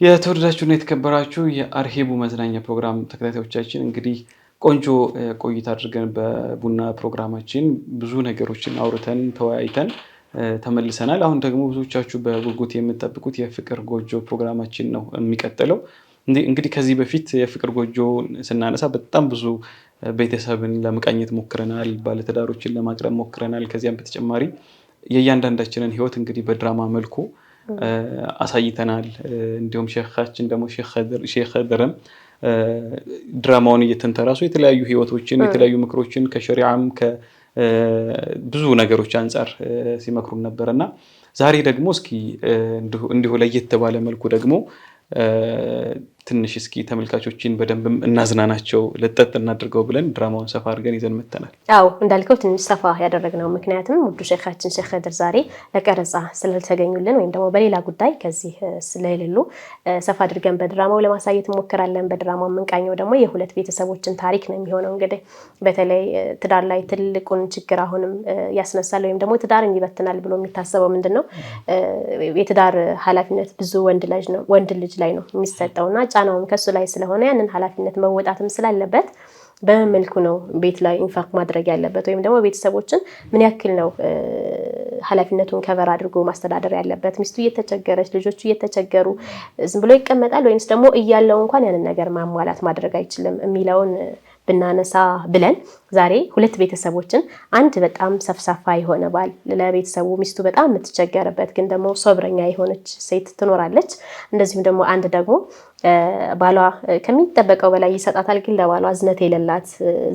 የተወደዳችሁና የተከበራችሁ የአርሄቡ መዝናኛ ፕሮግራም ተከታታዮቻችን እንግዲህ ቆንጆ ቆይታ አድርገን በቡና ፕሮግራማችን ብዙ ነገሮችን አውርተን ተወያይተን ተመልሰናል። አሁን ደግሞ ብዙዎቻችሁ በጉጉት የምትጠብቁት የፍቅር ጎጆ ፕሮግራማችን ነው የሚቀጥለው። እንግዲህ ከዚህ በፊት የፍቅር ጎጆ ስናነሳ በጣም ብዙ ቤተሰብን ለመቃኘት ሞክረናል፣ ባለትዳሮችን ለማቅረብ ሞክረናል። ከዚያም በተጨማሪ የእያንዳንዳችንን ህይወት እንግዲህ በድራማ መልኩ አሳይተናል። እንዲሁም ሼኻችን ደግሞ ሼኽ ኸድርም ድራማውን እየተንተራሱ የተለያዩ ህይወቶችን የተለያዩ ምክሮችን ከሸሪዓም ከብዙ ነገሮች አንፃር ሲመክሩን ነበርና ዛሬ ደግሞ እስኪ እንዲሁ ለየት ባለ መልኩ ደግሞ ትንሽ እስኪ ተመልካቾችን በደንብ እናዝናናቸው ለጠጥ እናድርገው ብለን ድራማውን ሰፋ አድርገን ይዘን መተናል። አዎ እንዳልከው ትንሽ ሰፋ ያደረግነው ምክንያቱም ውዱ ሼኻችን ሼኽ ኸድር ዛሬ ለቀረጻ ስለተገኙልን ወይም ደግሞ በሌላ ጉዳይ ከዚህ ስለሌሉ ሰፋ አድርገን በድራማው ለማሳየት እንሞክራለን። በድራማው የምንቃኘው ደግሞ የሁለት ቤተሰቦችን ታሪክ ነው የሚሆነው። እንግዲህ በተለይ ትዳር ላይ ትልቁን ችግር አሁንም ያስነሳል ወይም ደግሞ ትዳርን ይበትናል ብሎ የሚታሰበው ምንድነው? የትዳር ኃላፊነት ብዙ ወንድ ልጅ ላይ ነው የሚሰጠውና ጫናውም ከሱ ላይ ስለሆነ ያንን ኃላፊነት መወጣትም ስላለበት በመልኩ ነው ቤት ላይ ኢንፋክት ማድረግ ያለበት ወይም ደግሞ ቤተሰቦችን ምን ያክል ነው ኃላፊነቱን ከቨር አድርጎ ማስተዳደር ያለበት። ሚስቱ እየተቸገረች ልጆቹ እየተቸገሩ ዝም ብሎ ይቀመጣል ወይስ ደግሞ እያለው እንኳን ያንን ነገር ማሟላት ማድረግ አይችልም የሚለውን ብናነሳ ብለን ዛሬ ሁለት ቤተሰቦችን አንድ በጣም ሰፍሳፋ የሆነ ባል ለቤተሰቡ ሚስቱ በጣም የምትቸገርበት ግን ደግሞ ሶብረኛ የሆነች ሴት ትኖራለች። እንደዚሁም ደግሞ አንድ ደግሞ ባሏ ከሚጠበቀው በላይ ይሰጣታል ግን ለባሏ እዝነት የሌላት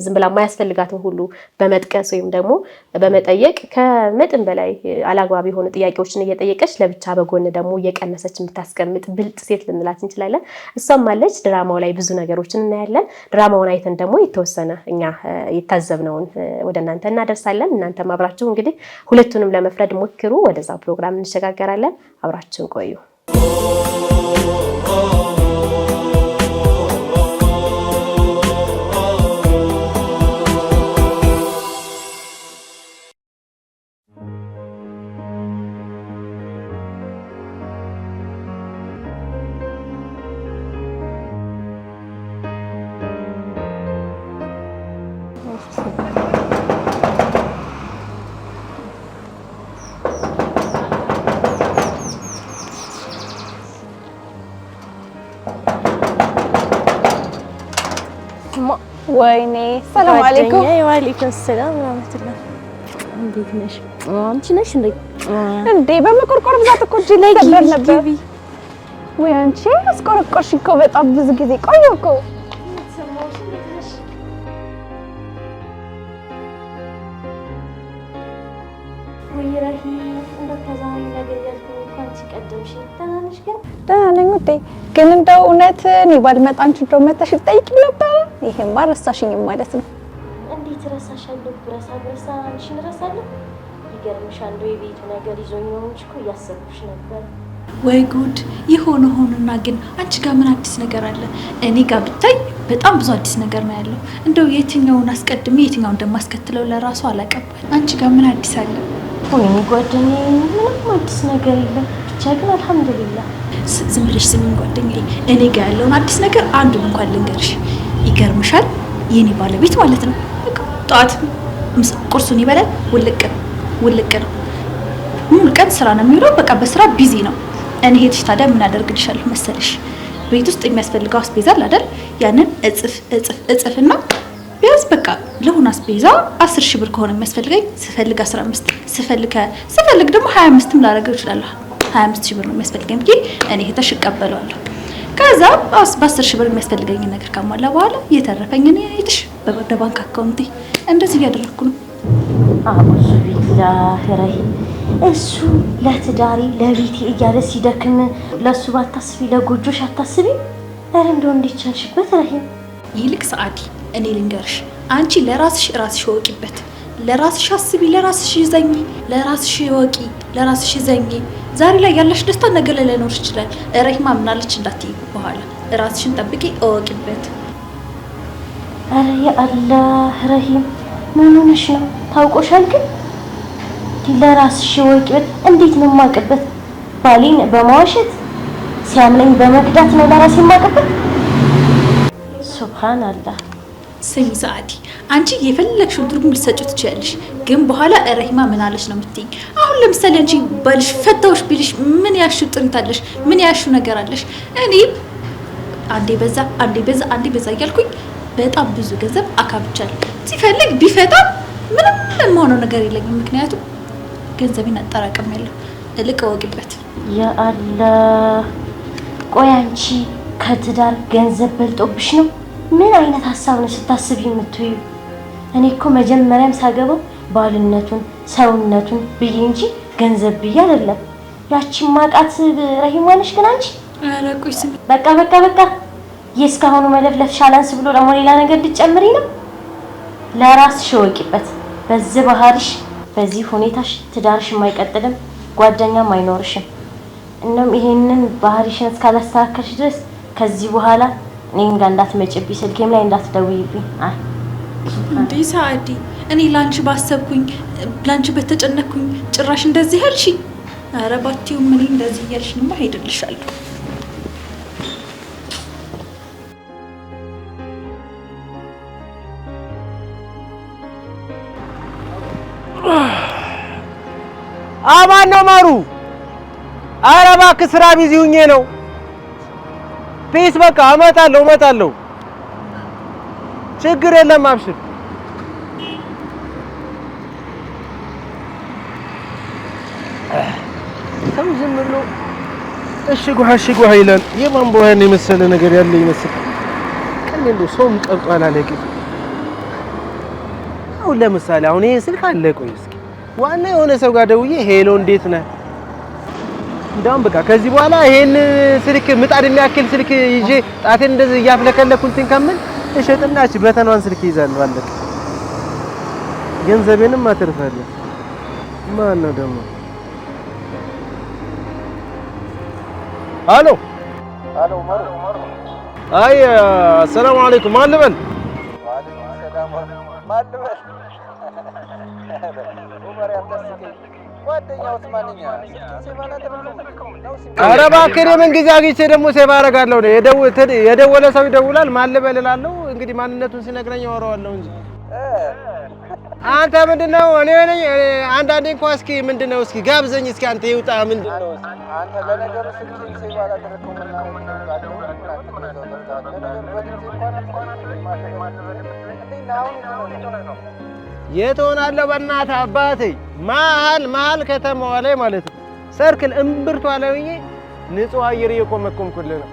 ዝም ብላ የማያስፈልጋትን ሁሉ በመጥቀስ ወይም ደግሞ በመጠየቅ ከመጠን በላይ አላግባብ የሆኑ ጥያቄዎችን እየጠየቀች ለብቻ በጎን ደግሞ እየቀነሰች የምታስቀምጥ ብልጥ ሴት ልንላት እንችላለን። እሷም አለች። ድራማው ላይ ብዙ ነገሮችን እናያለን። ድራማውን አይተን ደግሞ የተወሰነ እኛ የታዘብነውን ወደ እናንተ እናደርሳለን። እናንተም አብራችሁ እንግዲህ ሁለቱንም ለመፍረድ ሞክሩ። ወደዛ ፕሮግራም እንሸጋገራለን። አብራችሁን ቆዩ። ወይኔ ሰላም አለይኩም። ወአለይኩም ሰላም ወራህመቱላህ። እንዴት ነሽ? አንቺ ነሽ እንዴ? በመቆርቆር ብዛት እኮ እጄ ላይ ነበር። ወይ አንቺ አስቆርቆርሽ እኮ በጣም ብዙ ጊዜ ቆየ እኮ። ደህና ነኝ ውዴ። ግን እንደው እውነት እኔ ባልመጣ አንቺ እንደው መተሽ ትጠይቂኝ ነበር። ይሄማ ረሳሽኝም ማለት ነው። እንዴት ረሳሻለሁ? ብረሳ አንቺን ረሳለሁ? ይገርምሻል እንደው የቤቱ ነገር ይዞኝ ነው እንጂ እኮ እያሰብኩሽ ነበር። ወይ ጉድ! የሆነ ሆኖና ግን አንቺ ጋር ምን አዲስ ነገር አለ? እኔ ጋር ብታይ በጣም ብዙ አዲስ ነገር ነው ያለው። እንደው የትኛውን አስቀድሜ የትኛውን እንደማስከትለው ለራሱ አላቀባል። አንቺ ጋር ምን አዲስ አለ? ወይኔ ጓደኛዬ ምንም አዲስ ነገር የለም። ብቻ ግን አልሐምዱሊላህ። ዝም ብለሽ ስሚኝ ጓደኛዬ፣ እኔ ጋር ያለውን አዲስ ነገር አንዱን እንኳን ልንገርሽ። ይገርምሻል የኔ ባለቤት ማለት ነው በቃ ጧት ቁርሱን ይበላል፣ ውልቅ ነው። ሙሉ ቀን ስራ ነው የሚውለው። በቃ በስራ ቢዚ ነው። እኔ ሄድሽ ታዲያ ምን አደርግልሻለሁ መሰለሽ? ቤት ውስጥ የሚያስፈልገው አስቤዛ አይደል? ያንን እጽፍና ቢያንስ በቃ ለሆነ አስቤዛ 10 ሺህ ብር ከሆነ የሚያስፈልገኝ ስፈልግ 15 ስፈልግ ደግሞ 25ም ላደርገው እችላለሁ። 25 ሺህ ብር ነው የሚያስፈልገኝ ብዬ እኔ ሄተሽ እቀበለዋለሁ። ከዛ በ10 ሺህ ብር የሚያስፈልገኝ ነገር ካሟላ በኋላ የተረፈኝን ሄተሽ በወደ ባንክ አካውንቴ እንደዚህ እያደረኩ ነው። አውዙ ቢላሂ ረሂም። እሱ ለትዳሪ ለቤቴ እያለ ሲደክም ለሱ ባታስቢ ለጎጆሽ አታስቢ? አረ እንደው እንዴት ቻልሽበት ረሂም? ይልቅ ሰዓዲ እኔ ልንገርሽ፣ አንቺ ለራስሽ ወቂበት፣ ለራስሽ አስቢ፣ ለራስሽ ዘኝ፣ ለራስሽ ወቂ፣ ለራስሽ ዘኝ። ዛሬ ላይ ያለሽ ደስታ ነገ ላይ ላይኖር ይችላል። ረሂማ ምናለች እንዳትዪ በኋላ ራስሽን ጠብቂ፣ እወቂበት። አረ ያ አላህ ረሂም ምን ሆነሽ ነው? ታውቆሻል ግን ለራስሽ ወቂበት። እንዴት ነው የማውቅበት? ባሌን በመዋሸት ሲያምነኝ በመክዳት ነው ለራሴ የማቀበል። ሱብሃንአላህ። ስሚ ሰዓዲ፣ አንቺ የፈለግሽው ትርጉም ልትሰጪው ትችያለሽ፣ ግን በኋላ ረሂማ ምን አለች ነው የምትይኝ። አሁን ለምሳሌ አንቺ ባልሽ ፈታውሽ ቢልሽ ምን ያልሽው ጥሪት አለሽ? ምን ያልሽው ነገር አለሽ? እኔ አንዴ በዛ እያልኩኝ በጣም ብዙ ገንዘብ አካብቻለሁ። ሲፈልግ ቢፈታ ምንም የምሆነው ነገር የለኝም፣ ምክንያቱም ገንዘቤን አጠራቅሜያለሁ። እልቅ ወቂበት። ያ አላህ። ቆይ አንቺ ከትዳር ገንዘብ በልጦብሽ ነው? ምን አይነት ሀሳብ ነው ስታስቢ የምትዩ? እኔ እኮ መጀመሪያም ሳገባው ባልነቱን ሰውነቱን ብዬ እንጂ ገንዘብ ብዬ አይደለም። ያቺ ማቃት ረሂማ ነሽ ግን አንቺ። ኧረ ቆይ ስሚ፣ በቃ የእስካሁኑ መለፍለፍ ሻላንስ ብሎ ደግሞ ሌላ ነገር ልትጨምሪ ነው? ለራስሽ ወቂበት። በዚህ ባህሪሽ በዚህ ሁኔታሽ ትዳርሽ የማይቀጥልም ጓደኛም አይኖርሽም። እናም ይሄንን ባህሪሽን እስካላስተካከልሽ ድረስ ከዚህ በኋላ እኔም ጋር እንዳትመጭብኝ፣ ስልኬም ላይ እንዳትደውይብኝ። አይ እንዴ ሰዓዲ፣ እኔ ላንቺ ባሰብኩኝ ላንቺ በተጨነኩኝ ጭራሽ እንደዚህ ያልሽ? ኧረ ባቲው ምን እንደዚህ ያልሽኝማ ሄድልሻለሁ። አማን ነው ማሩ። ኧረ እባክህ ስራ ቢዚ ሁኜ ነው። ፒስ በቃ እመጣለሁ። ችግር የለም አብሽር። ሰው ዝም ብሎ እሺ ጓ ይላል። የማን በኋላ የመሰለ ነገር ያለ ይመስል ቀን እንደው ሰውም ቀብጧል አለቂ። አሁን ለምሳሌ አሁን ይሄ ስልክ አለ። ቆይ እስኪ ዋና የሆነ ሰው ጋር ደውዬ ሄሎ እንዴት ነህ? እንደውም በቃ ከዚህ በኋላ ይሄን ስልክ ምጣድ የሚያክል ስልክ ይዤ ጣቴን እንደዚህ እያፍለከለኩልኝ ከምን እሸጥናች በተኗን ስልክ ይዛል አለቀ። ገንዘቤንም አትርፋለሁ። ማን ነው ደግሞ? አሎ ማሩ። አይ ሰላም አለይኩም። ማን ልበል? ወአለይኩም ሰላም። ማን ልበል? ኧረ እባክህ ምን ጊዜ አግኝቼ ደግሞ ሴቭ አደርጋለሁ ነው። የደወለ ሰው ይደውላል። ማን ልበል እላለሁ። እንግዲህ ማንነቱን ሲነግረኝ አወራዋለሁ እንጂ አንተ ምንድነው? እኔ ነኝ። አንዳንዴ እንኳን እስኪ ምንድነው እስኪ ጋብዘኝ እስኪ አንተ ይውጣ ምንድነው? አንተ ለነገሩ ስልክን ሴቭ አላደረከውም እና የት ሆናለሁ? በእናትህ አባቴ መሀል ከተማዋ ላይ ማለት ነው። ሰርክል እምብርቷ ላይ ሆኜ ንጹህ አየር እየቆመቆምኩልህ ነው።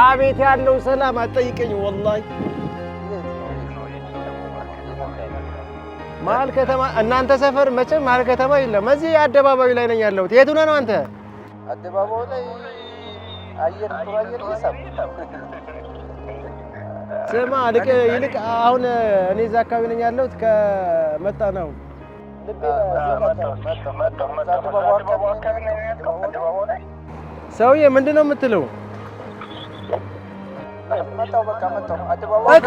አቤት ያለው ሰላም አትጠይቀኝ። ወላሂ መሀል ከተማ እናንተ ሰፈር መቼም መሀል ከተማ የለም። እዚህ አደባባዩ ላይ ነኝ ያለሁት። የት ሆነህ ነው አንተ? አደባባዩ ላይ አየር እየሳብ ስማ ይልቅ አሁን እኔ እዛ አካባቢ ነኝ ያለሁት። ከመጣ ነው ሰውዬ ምንድን ነው የምትለው?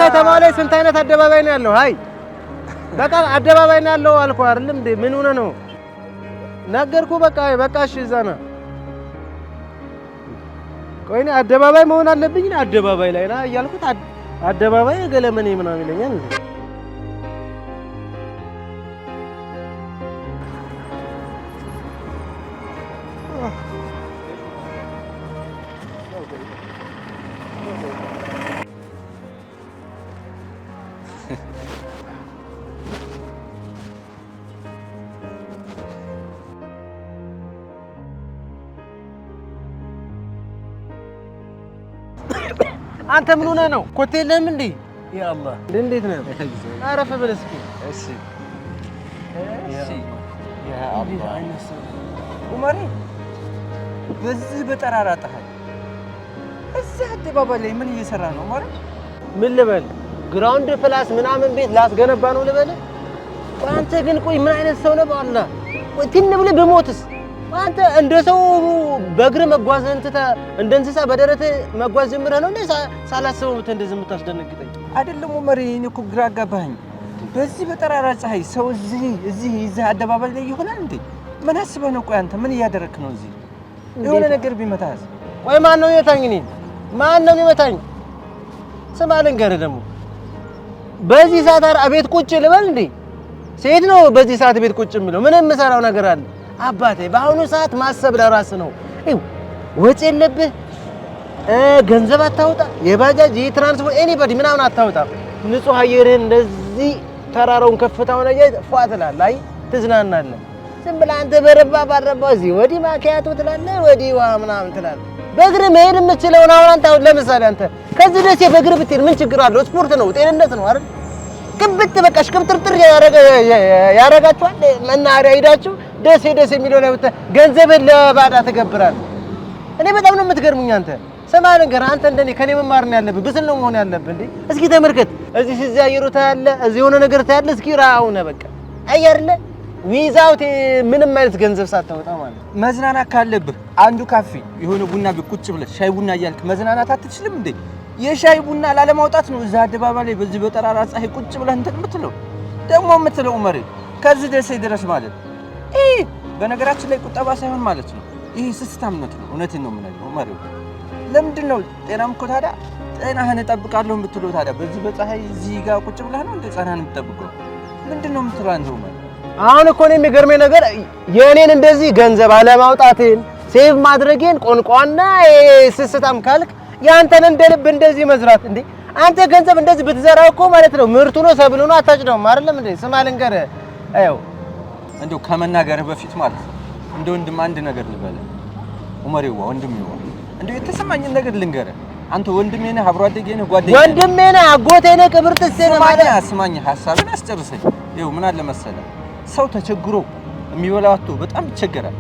ከተማ ላይ ስንት አይነት አደባባይ ነው ያለው? አይ በቃ አደባባይ ነው ያለው አልኩህ አይደለም እንዴ? ምን ሆነህ ነው? ነገርኩህ። በቃ እሺ፣ እዛ ና። ቆይ እኔ አደባባይ መሆን አለብኝ? አደባባይ ላይ ና እያልኩት አደባባይ ገለመኔ ምናምን ይለኛል። አንተ ምን ሆነህ ነው? ኮቴ የለህም እንዴ? ያ አላህ እንዴት ነህ? አረፈ በል እስኪ። እሺ ያ አላህ ኡመሬ፣ በዚህ በጠራራ ፀሐይ እዚህ አደባባይ ላይ ምን እየሰራ ነው ማለት? ምን ልበል? ግራውንድ ፕላስ ምናምን ቤት ላስገነባ ነው ልበል? አንተ ግን ቆይ ምን አይነት ሰው ነህ? በአላህ ቆይ ትን ብለህ ብሞትስ? አንተ እንደ ሰው በእግር መጓዝህን ትተህ እንደ እንስሳ በደረትህ መጓዝ ጀምረህ ነው እንዴ? ሳላስበው እንደዚህ የምታስደነግጠኝ አይደለም ኡመሬ። እኔ እኮ ግራ አጋባኸኝ። በዚህ በጠራራ ፀሐይ ሰው እዚህ አደባባይ ላይ ይሆናል እንዴ? ምን አስበህ ነው? ቆይ አንተ ምን እያደረክ ነው እዚህ? የሆነ ነገር ቢመታስ? ቆይ ማን ነው የመታኝ? እኔን ማን ነው የመታኝ? ስማ ልንገርህ ደግሞ በዚህ ሰዓት ቤት ቁጭ ልበል እንዴ? ሴት ነው በዚህ ሰዓት ቤት ቁጭ የምለው? ምንም የምሰራው ነገር አለ? አባቴ በአሁኑ ሰዓት ማሰብ ለራስ ነው። ወጪ የለብህ፣ ገንዘብ አታውጣ፣ የባጃጅ የትራንስፖርት ኤኒባዲ ምናምን አታውጣ። ንጹህ አየርህን እንደዚህ ተራራውን ከፍታውን ፏ ትላለህ። አይ ትዝናናለህ። ዝም ብለህ አንተ በረባ ባረባ እዚህ ወዲህ ማኪያቶ ትላለህ፣ ወዲህ ውሃ ምናምን ትላለህ። በእግር መሄድ የምትችለውን አሁን ለምሳሌ አንተ ከዚህ ደሴ በእግር ብትሄድ ምን ችግር አለው? ስፖርት ነው፣ ጤንነት ነው አይደል? ቅብጥ በቃ ሽቅብጥርጥር ያረጋችኋል። መናኸሪያ ሄዳችሁ ደሴ የሚለው ላይ ገንዘብህን ለባዳ ትገብራለህ። እኔ በጣም ነው የምትገርሙኝ አንተ። ስማ ነገር አንተ እንደኔ ከኔ መማር ነው ያለብህ፣ ብስል ነው መሆን ያለብህ። እንዴ እስኪ ተመልከት፣ እዚህ ሲዛየሩ ታያለህ፣ እዚህ የሆነ ነገር ታያለህ። እስኪ ራውነ በቃ አይደለ ዊዛውት ምንም አይነት ገንዘብ ሳታወጣ ማለት መዝናናት ካለብህ አንዱ ካፌ የሆነ ቡና ቤት ቁጭ ብለህ ሻይ ቡና እያልክ መዝናናት አትችልም እንዴ? የሻይ ቡና ላለማውጣት ነው እዛ አደባባይ ላይ በዚህ በጠራራ ፀሐይ ቁጭ ብለህ እንትን የምትለው ደግሞ የምትለው ዑመሬ ከዚህ ደሴ ድረስ ማለት በነገራችን ላይ ቁጠባ ሳይሆን ማለት ነው ይሄ ስስታምነት ነው። እውነቴን ነው የምነግርህ ዑመሬ። ለምንድን ነው ጤናም እኮ ታዲያ ጤናህን እጠብቃለሁ የምትለው ታዲያ በዚህ በፀሐይ እዚህ ጋር ቁጭ ብለህ ነው እንደ ጤናህን የምትጠብቀው? ምንድን ነው የምትለው አንተ ዑመሬ? አሁን እኮ ነው የሚገርመኝ ነገር የእኔን እንደዚህ ገንዘብ አለማውጣቴን ሴቭ ማድረጌን ቆንቋና ስስታም ካልክ ያንተን እንደልብ እንደዚህ መዝራት እንዴ? አንተ ገንዘብ እንደዚህ ብትዘራው እኮ ማለት ነው ምርቱ ነው ሰብሉ ነው አታጭደውም አይደለም እንዴ? ስማ ልንገርህ፣ አየው እንደው ከመናገርህ በፊት ማለት ነው እንደ ወንድም አንድ ነገር ልበልህ ዑመሬዋ፣ ወንድሜዋ እንደው የተሰማኝን ነገር ልንገርህ። አንተ ወንድሜ ነህ፣ አብሮ አደጌ ነህ፣ ጓደኛዬ ወንድሜ ነህ፣ አጎቴ ነህ፣ ቅብርጥሴ ነህ ማለት አስማኝ ሐሳብን አስጨርሰኝ። ይኸው ምን አለ መሰለህ ሰው ተቸግሮ የሚበላው አጥቶ በጣም ይቸገራል።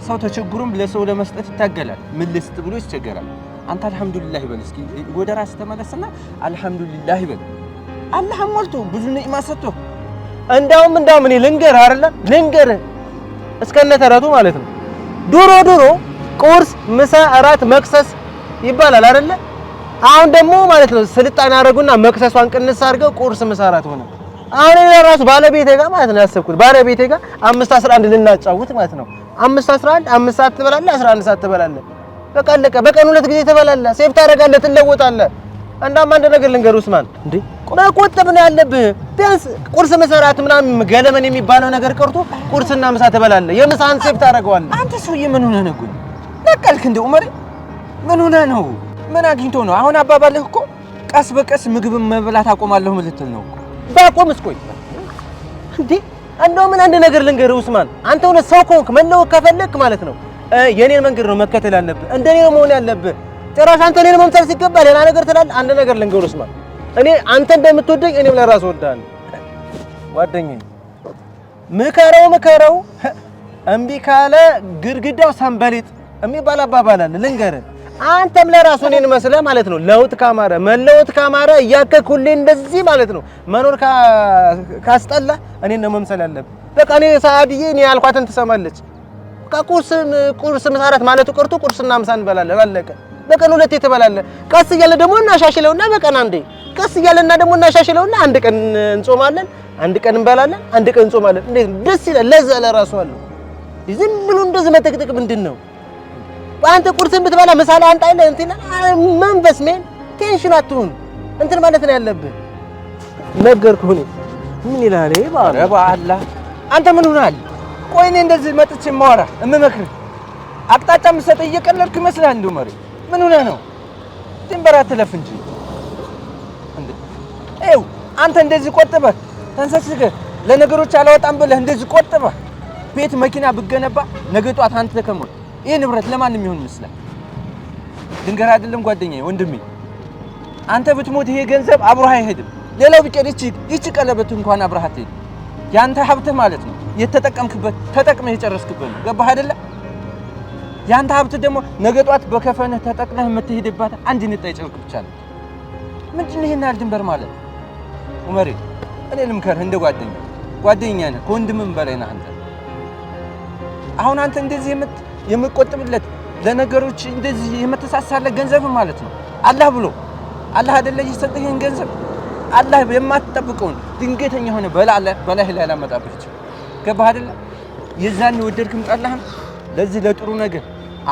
ሰው ተቸግሮም ለሰው ለመስጠት ይታገላል። ምን ልስጥ ብሎ ይቸገራል። አንተ አልሐምዱሊላህ ይበል እስኪ ወደ ራስህ ተመለስና አልሐምዱሊላህ ይበል። አላህ ሞልቶ ብዙ ንዕማ ሰጥቶ እንዳውም እኔ ልንገርህ አይደለም ልንገርህ እስከነ ተረቱ ማለት ነው ድሮ ቁርስ፣ ምሳ፣ እራት፣ መክሰስ ይባላል አይደለ? አሁን ደግሞ ማለት ነው ስልጣን አደረጉና መክሰሷን ቅንስ አድርገው ቁርስ፣ ምሳ፣ እራት ሆነ። አሁን እኔ ራሱ ባለቤቴ ጋር ማለት ነው ያሰብኩት ባለቤቴ ጋር 5-11 ልናጫውት ማለት ነው 5-11 5 ሰዓት ትበላለህ፣ 11 ሰዓት ትበላለህ። በቃ አለቀ። በቀን 2 ጊዜ ትበላለህ፣ ሴፍ ታደርጋለህ፣ ትለወጣለህ። እንዳውም አንድ ነገር ልንገርህ ኡስማን፣ እንዴ መቆጠብ ነው ያለብህ። ቢያንስ ቁርስ መሰራት ምናምን ገለመን የሚባለው ነገር ቀርቶ ቁርስና ምሳ ትበላለህ። የምሳህን ሴፍ ታደርገዋለህ። አንተ ሰውዬ ምን ሆነህ ነው? ነቀልክ እንደ ዑመሬ ምን ሆነህ ነው? ምን አግኝቶ ነው? አሁን አባባልህ እኮ ቀስ በቀስ ምግብ መብላት አቆማለሁ ልትል ነው እኮ። ባቆምስ ቆይ እንዴ እንደው ምን አንድ ነገር ልንገርህ ኡስማን፣ አንተ እውነት ሰው ከሆንክ መለወጥ ከፈለክ ማለት ነው የኔን መንገድ ነው መከተል ያለብህ። እንደኔ ነው መሆን ያለብህ። ጭራሽ አንተ እኔን መምሰል ሲገባ ሌላ ነገር ትላለህ። አንድ ነገር ልንገርህ ኡስማን፣ እኔ አንተ እንደምትወደኝ እኔም ለራስ እወድሃለሁ። ጓደኛዬ ምከረው እምቢ ካለ ግድግዳው ሰንበሊጥ የሚባል አባባል አለ። ልንገርህ አንተም ለራሱ እኔን መስለህ ማለት ነው ለውጥ ካማረ መለወጥ ካማረ እያከክ ሁሌ እንደዚህ ማለት ነው መኖር ካስጠላ እኔን ነው መምሰል ያለብህ። በቃ እኔ ሰዓድዬ እኔ ያልኳትን ትሰማለች። በቃ ቁርስ ምሳ እራት ማለቱ ቀርቶ ቁርስና ምሳ እንበላለን። አለቀ። በቀን 2 ትበላለህ። ቀስ እያለ ደግሞ እናሻሽለውና በቀን አንዴ ቀስ እያለና ደግሞ እናሻሽለውና አንድ ቀን እንጾማለን፣ አንድ ቀን እንበላለን፣ አንድ ቀን እንጾማለን። እንዴት ደስ ይላል። ለዛ ለራሱ አለው። ዝም ብሎ እንደዚህ መጠቅጠቅ ምንድን ነው? አንተ ቁርስን ብትበላ ምሳሌ አንተ አይደል እንትን መንፈስ ምን ቴንሽን አትሁን እንትን ማለት ነው ያለብህ። ነገርኩህ እኔ ምን ይላል ይባል በአላህ አንተ ምን ሆነሃል? ቆይ እኔ እንደዚህ መጥቼ ማወራ እምመክርህ አቅጣጫ የምሰጠህ እየቀለድክ ይመስላል። እንደው መሪ ምን ሆነህ ነው? ድንበር አትለፍ እንጂ እንዴ! ይኸው አንተ እንደዚህ ቆጥበህ ተንሰስገህ ለነገሮች አላወጣም ብለህ እንደዚህ ቆጥበህ ቤት መኪና ብገነባ ነገ ጧት አንተ ከሞት ይሄ ንብረት ለማንም ይሆን ይመስላል። ድንገር አይደለም ጓደኛዬ፣ ወንድሜ አንተ ብትሞት ይሄ ገንዘብ አብሮህ አይሄድም። ሌላው ቢቀር ይቺ ቀለበት እንኳን አብረህ አትሄድም። ያንተ ሀብት ማለት ነው የተጠቀምክበት ተጠቅመህ የጨረስክበት ነው። ገባህ አይደለ? ያንተ ሀብት ደግሞ ነገ ጧት በከፈንህ ተጠቅመህ የምትሄድባት አንድ ንጣይ ጨርቅ ብቻ ነው። ምንድነው ይሄን ያህል ድንበር ማለት? ዑመሬ እኔ ልምከርህ እንደ ጓደኛ ነህ፣ ከወንድምም በላይ ነህ አንተ። አሁን አንተ እንደዚህ የምትቆጥብለት ለነገሮች እንደዚህ የምትሳሳለት ገንዘብ ማለት ነው አላህ ብሎ አላህ አይደለ ይሰጥህን ገንዘብ አላህ የማትጠብቀውን ድንገተኛ ሆነ በላህ ላይ አላመጣብህ። ገባህ አይደለ? የዛን ወደድክም ጠላህም ለዚህ ለጥሩ ነገር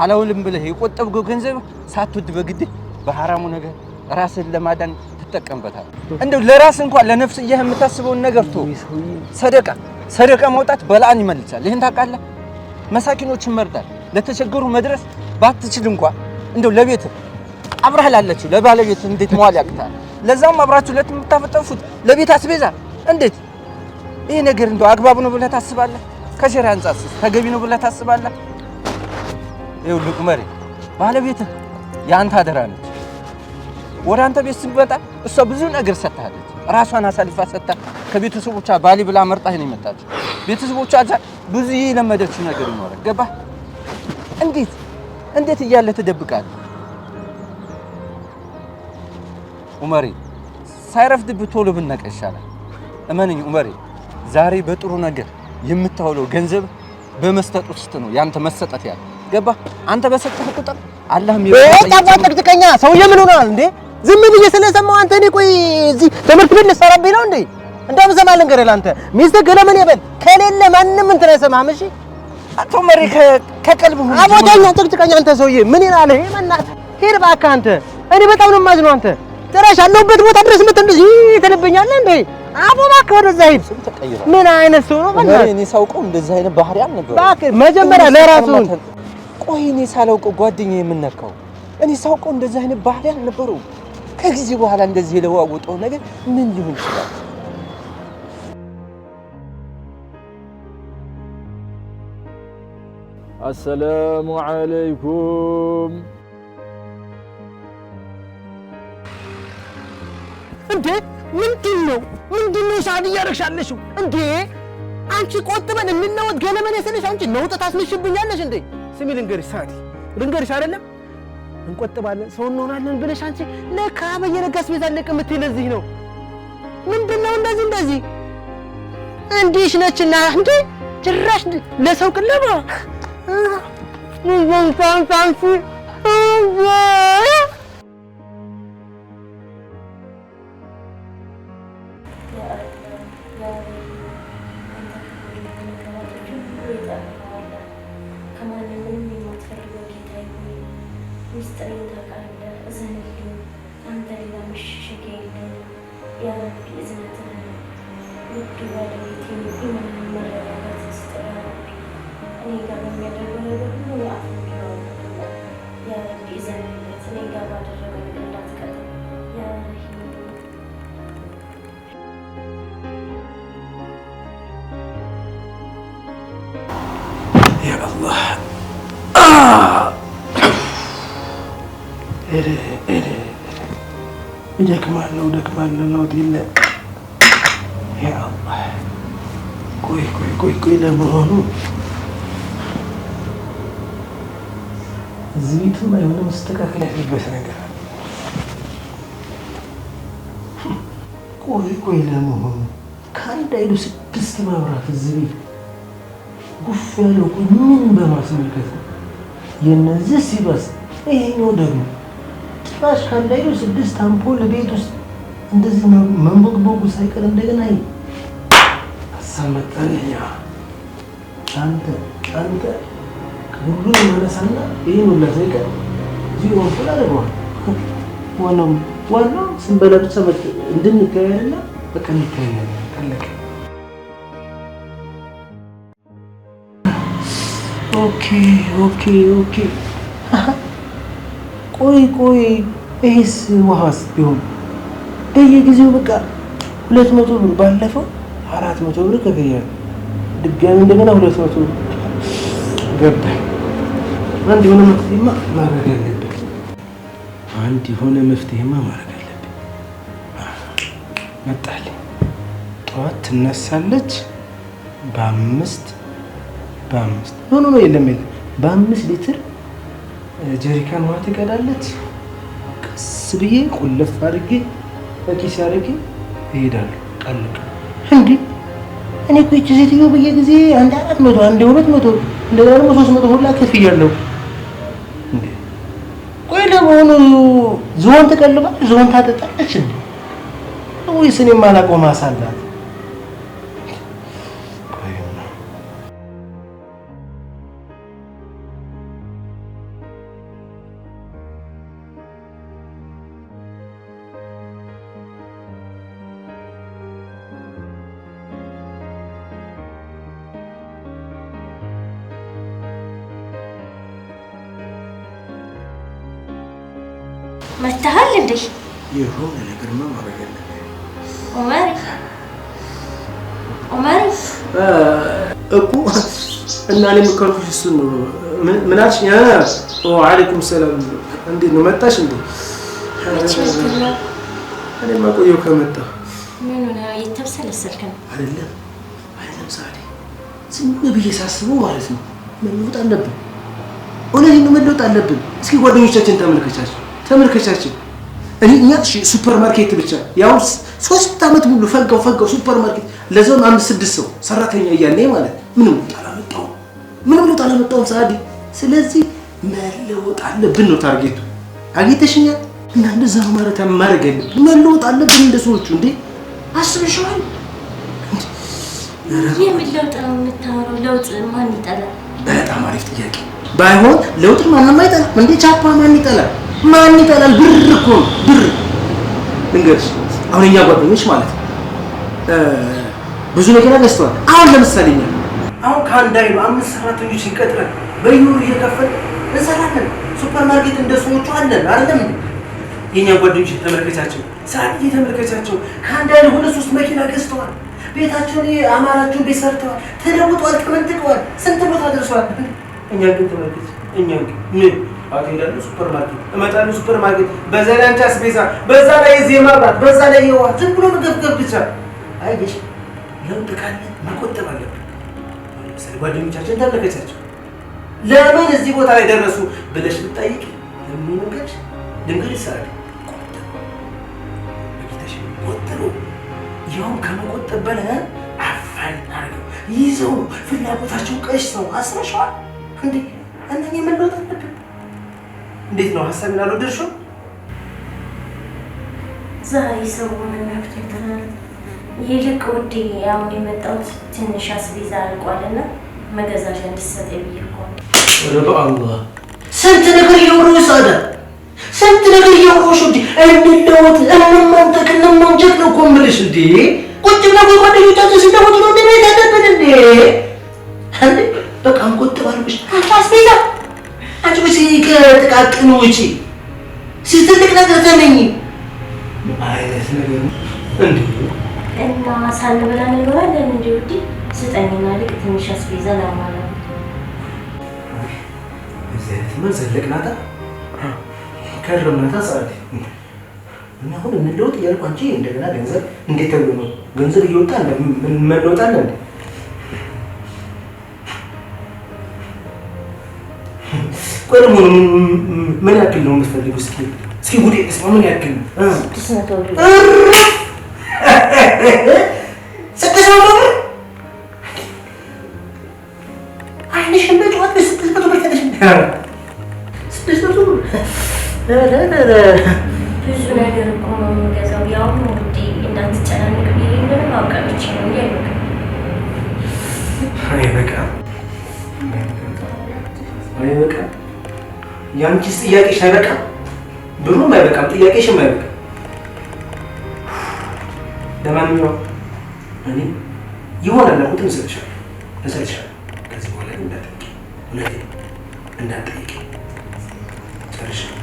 አላውልም ብለህ የቆጠብከው ገንዘብ ሳትወድ በግድ በሐራሙ ነገር ራስን ለማዳን ትጠቀምበታል። እንደው ለራስ እንኳን ለነፍስህ የምታስበውን ነገር ሰደቃ ማውጣት በላን ይመልሳል። ይሄን ታውቃለህ? መሳኪኖችን መርዳት፣ ለተቸገሩ መድረስ ባትችል እንኳን እንደው ለቤት አብረህ ላለችው ለባለቤት እንዴት መዋል ያቅታል? ለዛም አብራችሁ ለምታፈጠፉት ለቤት አስቤዛ እንዴት ይሄ ነገር እንደው አግባብ ነው ብለህ ታስባለህ? ከሸሪዓ አንጻር ተገቢ ነው ብለህ ታስባለህ? ይኸውልህ ዑመሬ ባለቤት ያንተ አደራ ነች። ወደ አንተ ቤት ስትመጣ እሷ ብዙ ነገር ሰጥታለች። ራሷን አሳልፋ ሰጥታ ከቤተሰቦቿ ባሊ ብላ መርጣህ ነው የመጣችው። ቤተሰቦቿ ብዙ የለመደችው ነገር ይኖራል። ገባህ? እንዴት እያለ ትደብቃለህ? ዑመሬ ሳይረፍድብህ ቶሎ ብነቃ ይሻላል። እመነኝ ዑመሬ፣ ዛሬ በጥሩ ነገር የምታውለው ገንዘብ በመስጠት ውስጥ ነው ያንተ መሰጠት ያለ። ገባህ? አንተ በሰጠህ ቁጥር አላህም ጠቅጥቀኛ ሰውዬ ምን ሆነሃል እንዴ? ዝም ብዬ ስለሰማሁ አንተ እኔ ቆይ እዚህ ትምህርት ቤት ልትሰራብኝ ነው እንዴ? እንደውም ሰማህ ልንገርህ አንተ ሚስትህ ገለመኔ በል ከሌለ ማንም እንትን አይሰማህም። እሺ አቶ ዑመሬ ከቀልብህ አቦታኛ ጠቅጥቀኛ አንተ ሰውዬ ምን ይላል? ይሄ መናት ሄድ እባክህ አንተ። እኔ በጣም ነው የማዝነው አንተ ጭራሽ አለሁበት ቦታ ድረስ እንደዚህ ትልብኛለህ እንዴ? አቦ እባክህ ወደዛ ሂድ። ምን አይነት ሰው ነው? እኔ ሳውቀው እንደዚህ አይነት ባህሪ አልነበረም። እባክህ መጀመሪያ ለራሱን ቆይ እኔ ሳላውቀው ጓደኛዬ የምነካው እኔ ሳውቀው እንደዚህ አይነት ባህሪ አልነበረውም። ከጊዜ በኋላ እንደዚህ የለዋወጠው ነገር ምን ሊሆን ይችላል? አሰላሙ አለይኩም። እንዴ ምንድነው ሳድ እያደረግሻለሽው እንዴ? አንቺ ቆጥበን የምንነወት ገለመን የሰለሽ አንቺ ነውጥ ታስነሽብኛለሽ እንዴ? ስሚ ልንገርሽ ሳዲ ልንገርሽ አይደለም እንቆጥባለን ሰው እንሆናለን ብለሽ አንቺ ለካ በየነጋስ ቤት አለቅ የምትይ ለዚህ ነው። ምንድነው እንደዚህ እንዲሽ ነችና እንዴ ጭራሽ ለሰው ቅለባ ታንታንሲ ደክማለሁ ነው ዲለ ያ አላህ ቆይ ለመሆኑ እዚህ ቤትም የሆነ መስተካከል ያለበት ነገር አለ። ቆይ ለመሆኑ ከአንድ አይሉ 6 ማብራት እዚህ ቤት ጉፍ ያለው ምን በማስመልከት ነው? የነዚህ ሲበስ ይሄኛው ደግሞ ጭራሽ ከአንድ አይሉ 6 አምፖል ቤት ውስጥ እንደዚህ መንቦግቦጉ ሳይቀር እንደገና አሳመጣለኛ። አንተ ሁሉን መለሳና ይሄን ሁላ ሳይቀር ዚሮ ወንፈል አደረገዋል። ዋናው ስንበላ ብቻ እንድንተያያና በቃ እንተያያለን። ቀለቀ። ኦኬ ቆይ ይሄስ ውሃስ ቢሆን በየጊዜው በቃ 200 ብር ባለፈው 400 ብር ከፍያለሁ። ድጋሚ እንደገና 200 ብር ገባኝ። አንድ የሆነ መፍትሄማ ማድረግ አለብኝ። መጣልኝ። ጠዋት ትነሳለች በአምስት ኖ የለም በ5 ሊትር ጀሪካን ውሃ ትቀዳለች። ቀስ ብዬ ቁልፍ አድርጌ በኪስ አድርጌ እሄዳለሁ። ቀልቅ እንዴ እኔ እኮ ይህች ሴትዮ በየጊዜ 400 200 እንደገና ደግሞ 300 ሁላ ከፍያለሁ። እንዴ ቆይ ለመሆኑ ዝሆን ትቀልባለች? ዝሆን ታጠጣለች እንዴ? ወይስ እኔ የማላውቀው ማሳ አላት? መተሃል እንዴ? የሆነ ነገርማ ማድረግ አለብኝ። ዑመር እኮ እና እኔ የምከርኩሽ እሱን ነው። ምን አልሽኝ? ወአለይኩም ሰላም። እንዴት ነው መጣሽ እንዴ? እኔማ ቆየሁ ከመጣሁ። ምን ነው የተብሰለሰልክ ነው? አይደለም ሳዲ፣ ዝም ብዬ ሳስበው ማለት ነው መለወጥ አለብን። እውነቴን ነው መለወጥ አለብን። እስኪ ጓደኞቻችን ተመልከቻችን። እኛ ሱፐር ማርኬት ብቻ ያው 3 ዓመት ሙሉ ፈጋው ሱፐር ማርኬት ለዛውም 5-6 ሰው ሰራተኛ እያለኝ ማለት ምንም ለውጥ አላመጣሁም ሳዲ። ስለዚህ መለወጥ አለብን ነው ታርጌቱ። አግኝተሽኛል? እና እንደዛ ነው ማለት ማድረግ ያለብን። መለወጥ አለብን እንደ ሰዎቹ። እንዴ አስበሽዋል? የምን ለውጥ ነው የምታወራው? ለውጥ ማን ይጠላል? በጣም አሪፍ ጥያቄ። ባይሆን ለውጥ ማንም አይጠላም። እንዴ ቻፓ ማን ይጠላል? ብር እኮ ነው ብር። ልንገርሽ፣ አሁን እኛ ጓደኞች ማለት ነው ብዙ ነገር ገዝተዋል። አሁን ለምሳሌ አሁን ከአንድ አይሉ 5 ሰራተኞች ይቀጥራል። በየወሩ እየከፈልን እንሰራለን። ሱፐር ማርኬት እንደ ሰዎቹ አለን አይደለም እንዴ? የኛ ጓደኞች ተመልከቻቸው፣ ሳዲ ተመልከቻቸው። ከአንድ አይሉ 2-3 መኪና ገዝተዋል። ቤታቸውን አማራቸውን ቤት ሰርተዋል። ተለውጠዋል፣ ተመንጥቀዋል። ስንት ቦታ ደርሰዋል። እኛ ግን ተመልከች፣ እኛ ግን ምን አትሄዳለሁ ሱፐር ማርኬት እመጣለሁ ሱፐር ማርኬት፣ በዛ ላይ አንቺ አስቤዛ፣ በዛ ላይ እዚህ መብራት፣ በዛ ላይ የውሃ ዝም ብሎ መገብገብ ብቻ። አየሽ፣ ለውጥ ካለ መቆጠብ አለብን። ለምሳሌ ጓደኞቻችን ተመልከቻቸው፣ ለምን እዚህ ቦታ ላይ ደረሱ ብለሽ ብትጠይቂ ለምን ነገር ድንገት ይሳል ቆጥሮ ያው ከመቆጠብ በላይ አፋን አድርገው ይዘው ፍላጎታቸው ቀሽተው አስረሻል እንዴ? እነኛ መለወጥ አለብን። እንዴት ነው ሀሳብን አልወደድሽው? ዛሬ ሰው ምንነክቶታል። ይልቅ ውዴ አሁን የመጣሁት ትንሽ አስቤዛ አልቋልና መገዛዣ እንድትሰጥ ብዬ እኮ ነው። ኧረ በአላህ ስንት ነገር እያወራሁ ሳዳ፣ ስንት ነገር እያወራሁሽ እንዴ። እንለወጥ፣ እንመንጠቅ፣ እንመንጨቅ ነው እኮ የምልሽ እንዴ። ቁጭ ብላ ጓደኞቻችን ሲለወጡ ነው እንዴ ቤት ያለብን እንዴ? እንዴ በቃ እንቆጥብ አልኩሽ። አስቤዛ አንቺ ብቻ ከጥቃቅኑ ውጪ ትልቅ ነገር ተመኝ አይነት ነገር እንዴ። እና ሳንበላ እንኖራለን እንዴ? ውዴ ስጠኝና ልቅ ትንሽ አስቤዛ ለማለት ምን ዘለቅናታ ከረምናታ ሰዓት እና አሁን እንለውጥ እያልኩ አንቺ እንደገና ገንዘብ እንዴት ተብሎ ነው ገንዘብ እየወጣ እንመለወጣለን እንዴ? ቆይ ደግሞ ምን ያክል ነው የምትፈልጊው? እስኪ ጉዴ እስማ ምን ያክል ነው? 600 ብር 600 ብር አይንሽ እንደጨዋት 600 ብር ተደሽ 600 ብር ብዙ ነገር እኮ ነው የምገዛው። ያው ውዴ እንዳትጨናነቅ ብዬ ምንም አውቃለች ነው ያለው። አይበቃም። ያንቺስ ጥያቄሽ አይበቃም? ብሩም አይበቃም፣ ጥያቄሽም አይበቃም። ለማንኛውም እኔ ይሆናል ያልኩትን እሰጥሻለሁ። ከዚህ በኋላ እንዳትጠይቂ፣ እውነቴን እንዳትጠይቂ። ጨርሻለሁ።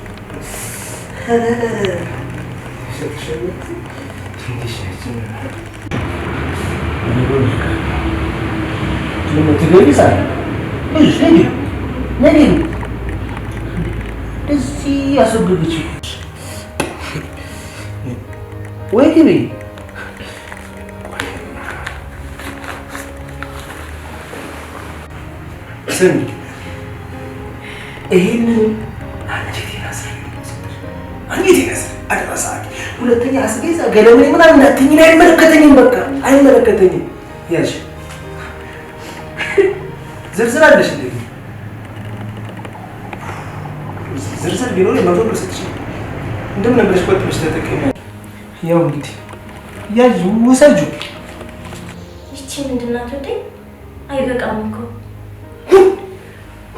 እዚህ ያስወገደችው ወይ ግቢ ስሚ፣ ይሄንን አንጀቴን አስር አደረሳት። ሁለተኛ አስቤዛ ገለመኔ ምናምን እንዳትኝ፣ አይመለከተኝም፣ በቃ አይመለከተኝም። ያሽ ዝርዝር አለሽ እንዴ? ዝርዝር ቢኖር መቶ ብር ሰጥሽ እንደምን ብለሽ ቆጥበሽ ተጠቀሚ። ያው እንግዲህ ያዙ ወሰጁ። ይቺ ምንድን ናት ወዴ? አይበቃም እኮ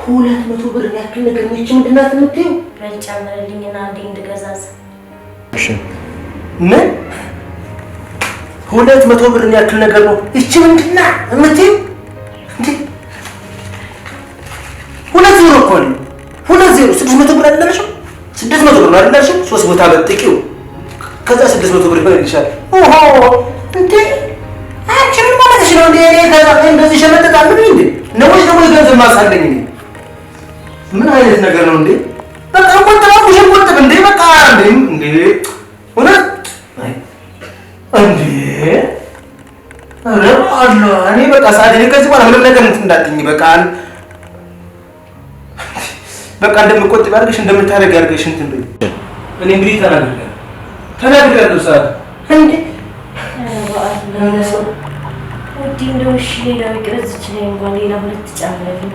200 ብር ያክል ነገር ነው። ይቺ ምንድን ናት የምትይው? በልጨምርልኝና አንዴ እንድገዛዝ። እሺ ምን 200 ብር ያክል ነገር ነው። ይቺ ምንድን ናት የምትይው? እንዴ 2 ብር እኮ ነው። 2 0 600 ብር አይደለሽም? 600 ብር ነው አይደል? 3 ቦታ በጥቂው ከዛ 600 ብር ይፈልግሻል። ኦሆ እንዴ አንቺ ምን ማለትሽ ነው እንዴ? እኔ ከዛ እንደዚህ ሸመጥጣለሁ እንዴ? ነው ገንዘብ ማሳለኝ እንዴ? ምን አይነት ነገር ነው እንዴ? በቃ ቆጥብ እንዴ? በቃ እንዴ እውነት እንዴ አረ እኔ በቃ ሳዲ ከዚህ በኋላ ምንም ነገር እንዳትኝ በቃ እንደምቆጥብ አድርገሽ እንደምታደርግ አድርገሽ እንትን በይ። እኔ እንግዲህ ተናግሬያለሁ ሰዓት እንዴ ወዲ እንደው እሺ ሌላው ይቅረጽ ይችላል እንኳን ሌላ 2 ጫምለኝ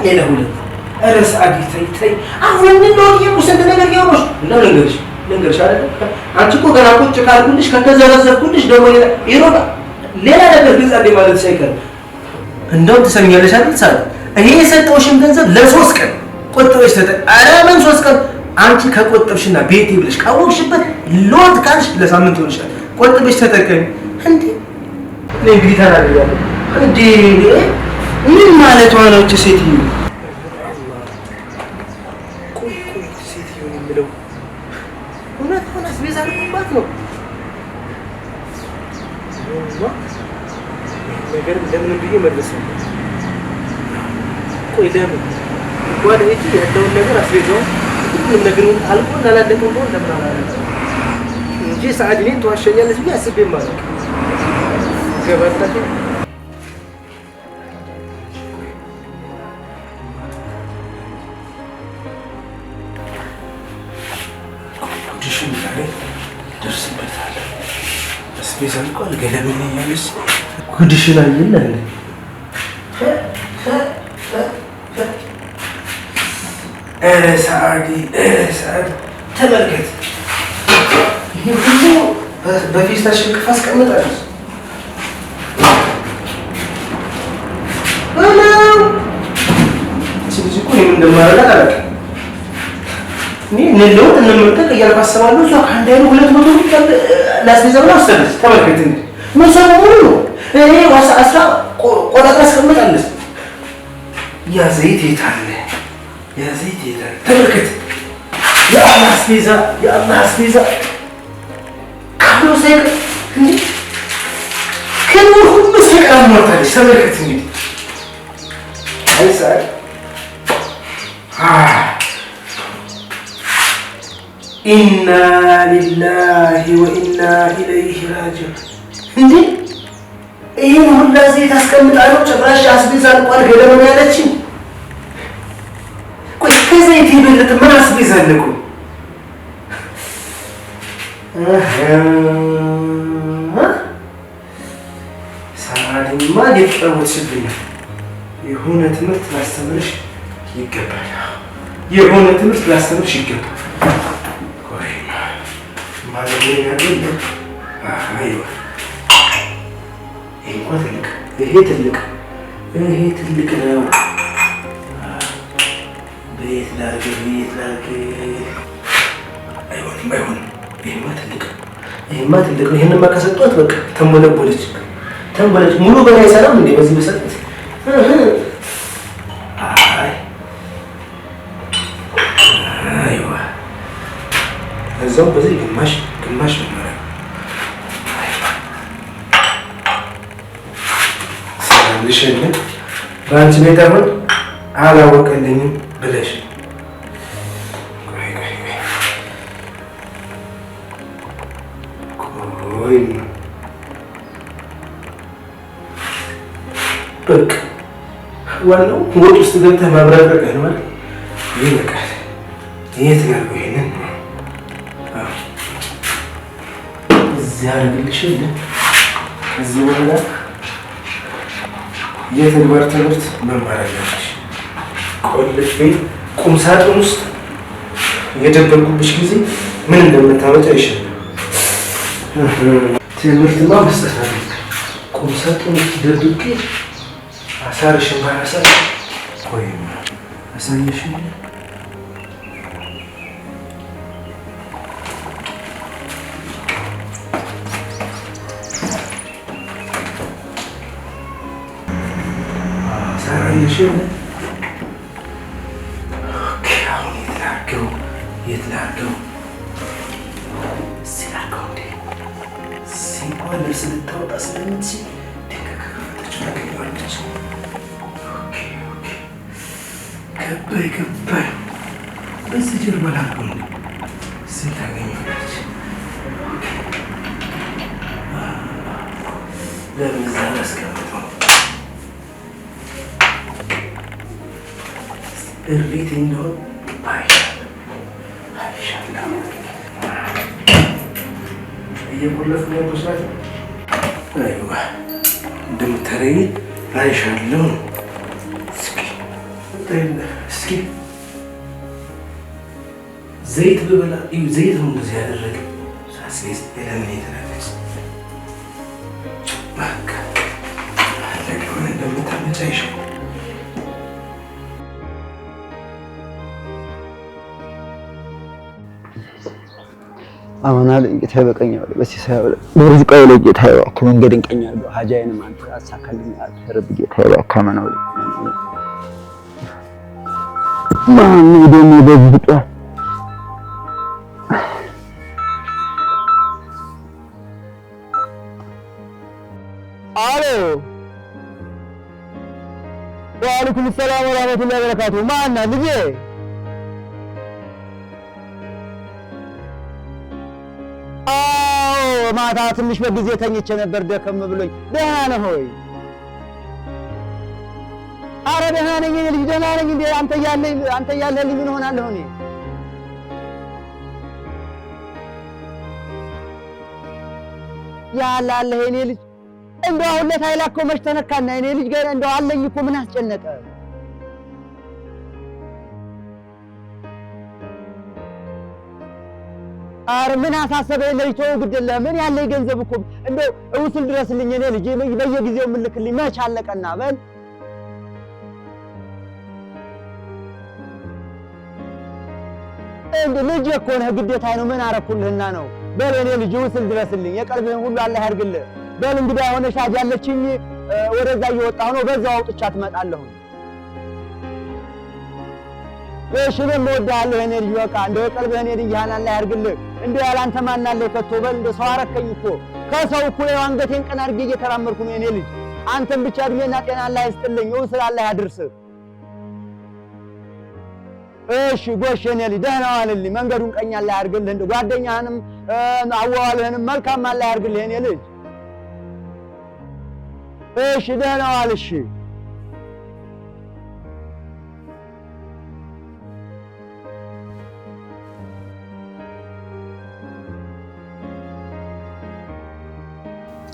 ሌላ 2 ኧረ ሰዓት ተይ አሁን ምን ነው የሙሰንደ ነገር ያውሮሽ እና ልንገርሽ አይደል አንቺ እኮ ገና ቁጭ ካልኩልሽ ከተዘረዘርኩልሽ ደግሞ ሌላ ነገር ግልጽ አድርጌ ማለት ሳይቀር እንደው ትሰሚያለሽ አይደል ሰዓት እኔ የሰጠውሽን ገንዘብ ለ3 ቀን ቆጥበሽ ኧረ ምን 3 ቀን አንቺ ከቆጥብሽና ቤቴ ብለሽ ካወቅሽበት ሎት ካልሽ ለሳምንት ይሆንሻል ቆጥበሽ ተጠቀሚ እንዴ ለእንግዲህ ተናግሬያለሁ እንዴ ምን ማለት ነው እቺ ሴትዮ ቆይ ሴትዮ የምለው እውነት ሆነስ ቢዛልኩባት ነው ነገር ለምን ብዬ መለሰው ቆይ ለምን ወደ እቺ ያለውን ነገር አስቤዛው ሁሉም ነገር አልቆ እንዳላለቀው ነው ለምን አላለ እንጂ ሰዓት እኔ ተዋሸኛለች ብዬ አስቤ ማለት ገባታሽ ዲሽን ላይ ደርስበታል አስቤዛ እንኳን ገለምን ያለስ ጉድሽን አይደል ሰዓዲ ተመልከት ይሄ ሁሉ በፊስታሽ ሽክፍ አስቀምጣለች ስለዚህ እኮ ምን እንደማደርጋት አላውቅም እኔ ንለውት እንመልከት እያልኩ አስባለሁ እሷ ከአንድ አይኑ 200 ብር ላስቤዛ ብላ ወሰደች ተመልከት እንዴ መሰሉ ሙሉ ነው እኔ ዋሳ አስራ ቆራጥራ አስቀምጣለች ያ ዘይት የታለ ተመልከት የአላህ አስቤዛ ካሉ ሳይቀር እንዴ ከኑ ሁሉ ሳይቀር አሟርታለች ተመልከት እንግዲህ አይሳል ኢና ሊላሂ ወኢና ኢለይሂ ራጂዑን እንዴ ይሄን ሁላ ዘይት አስቀምጣለሁ ጭራሽ አስቤዛ እንኳን ገለመን ያለችኝ ቆይ ከዘይት ይበልጥ ምን አስቤዛ አለኩ ሰዓድማ ሊጫወትሽብኝ የሆነ ትምህርት ላስተምርሽ ይገባል ቆይ ማለት ነው ያለው አይዋ ይሄ ትልቅ ነው ቤት ላርግ አይሆንም ይሄማ ትልቅ ነው ይሄንማ ከሰጧት በቃ ተንበለበለች ሙሉ በላይ ሰላም እንዴ በዚህ በሰጠት አይዋ እዛው በዚህ ግማሽ ነው ማለት ሰላምሽን ባንቺ ቤት አሁን አላወቀልኝም ብለሽ በቃ ዋናው ወጥ ውስጥ ገብተህ ማብረቅ ነው ማለት ይበቃል። የት ያለው ይሄንን እዚህ አድርግልሽና ከዚህ በኋላ የተግባር ትምህርት መማር አለብሽ። ቆልፌ ቁም ሳጥን ውስጥ የደበቁብሽ ጊዜ ምን እንደምታመጣ ይሻላል። ትምህርትማ መስጠት አለብሽ። ቁም ሳጥን ውስጥ ደብቄ አሳርሽን ባላሳር ቆይ አሳየሽ እንኳን ልብስ ልታወጣ ስለምትችል ድንገት ከከፈተች ታገኘዋለች። ገባኝ። በዚህ ጀርባ ላልኩኝ እዚህ ታገኘዋለች። ለምን እዛ ላስቀምጠው? እሬት እንደሆን አይሻለሁ። እየቆለፍ ነው መስራት። አይዋ እንደምታረጊ አይሻለሁ። እስኪ ዘይት ብበላ ዘይት ነው እንደዚህ ያደረገ ሳስሌስ ለምን የተረፈች በቃ ለሆነ እንደምታመጫ ይሻል። አሁን ጌታ ይበቃኛል። በሲሳይ በርዝቃው ላይ ጌታ ይባርክ። መንገድን ቀኝ አድርገው ሀጃዬንም አንተ አሳካልኝ። አትርብ ጌታ ይባርክ። አመናው ማን ደሞ በዝብጣ አሎ ወአለይኩም ሰላም ወራህመቱላሂ ወበረካቱ። ማን ልጄ? ማታ ትንሽ በጊዜ ተኝቼ ነበር ደከም ብሎኝ። ደህና ነህ ሆይ? አረ ደህና ነኝ ልጅ ደህና ነኝ። እንዴ አንተ ያለህልኝ ምን ሆናለሁ እኔ? ያላለህ እኔ ልጅ እንደው አሁን ለታይላ እኮ መች ተነካና እኔ ልጅ ገና እንደው አለኝ እኮ ምን አስጨነቀ? አረ ምን አሳሰበኝ ለይቶ ግድለ ምን ያለኝ ገንዘብ እኮ እንደው እውስል ድረስልኝ እኔ ልጅ በየጊዜው ምልክልኝ መች አለቀና በል እንዴ ልጅ እኮ ነህ ግዴታዬ ነው። ምን አረኩልህና ነው? በል እኔ ልጅ ውስል ድረስልኝ የቀልብህን ሁሉ አላህ ያርግልህ። በል እንግዲህ የሆነ ሻጅ ያለችኝ ወደዛ እየወጣሁ ነው። በዛው አውጥቻ ትመጣለሁ። እሺ እወድሃለሁ እኔ ልጅ በቃ እንደው የቀልብህን ልጅህን አላህ ያርግልህ። እንደው ያላንተ ማን አለ ከቶ በል እንደው ሰው አረከኝ እኮ ከሰው እኮ አንገቴን ቀና አድርጌ እየተራመድኩ ነው እኔ ልጅ። አንተም ብቻ እድሜና ጤና አላህ ይስጥልኝ። ውስል አላህ ያድርስህ። እሺ ጎሽ የኔ ልጅ ደህና ዋልልኝ። መንገዱን ቀኝ አላህ ያርግልህ። እንደው ጓደኛህንም አዋዋልህንም መልካም አላህ ያርግልህ የኔ ልጅ። እሺ ደህና ዋል። እሺ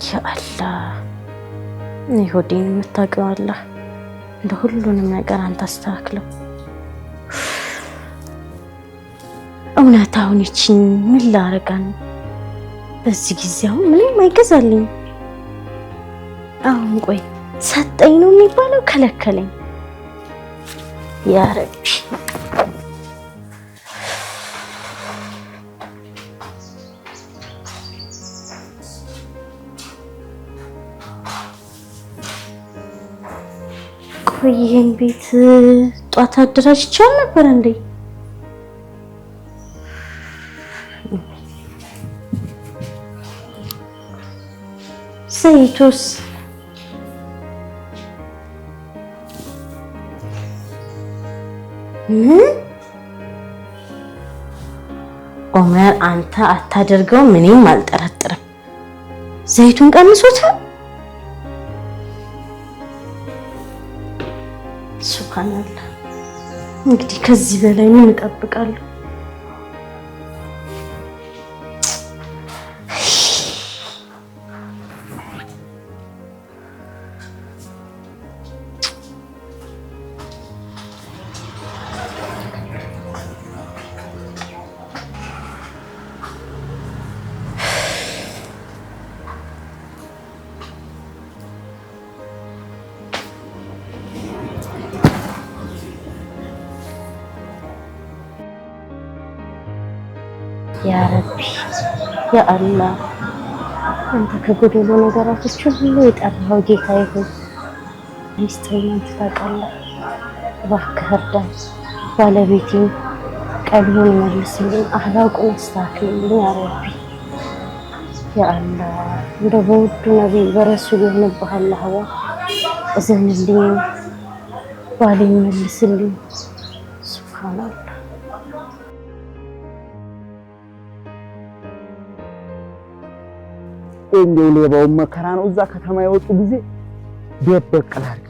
ያአላህ ይሁዲን የምታውቀው አላህ እንደ ሁሉንም ነገር አንተ አስተካክለው። እውነታውን ይቺን ምን ላረጋን? በዚህ ጊዜው ምንም አይገዛልኝ። አሁን ቆይ ሰጠኝ ነው የሚባለው ከለከለኝ። ያ ረቢ ቆይ ይሄን ቤት ጧት አደራጅቻል ነበር እንዴ? ዘይቱስ ኦመር አንተ አታደርገው ምንም አልጠረጥርም። ዘይቱን ቀንሶታል። ሱብሃንአላህ። እንግዲህ ከዚህ በላይ ምን እጠብቃለሁ? ያ ረቢ ያ አላህ አንተ ከጎደሎ ነገራቶች ሁሉ የጠራኸው ጌታዬ ሆይ ሚስጥሬን አንተ ታውቃለህ። እባክህ እርዳኝ። ባለቤቴን ቀልቡን መልስልኝ፣ አህላቁን አስተካክልልኝ ያ ረቢ። يا الله እንደበውዱ ነብይ በረሱል ነብሃላህ እዘንልኝ ባለኝ መልስልኝ ሱብሃንአላህ እንደው ሌባው መከራ ነው እዛ ከተማ የወጡ ጊዜ ደበቀላርክ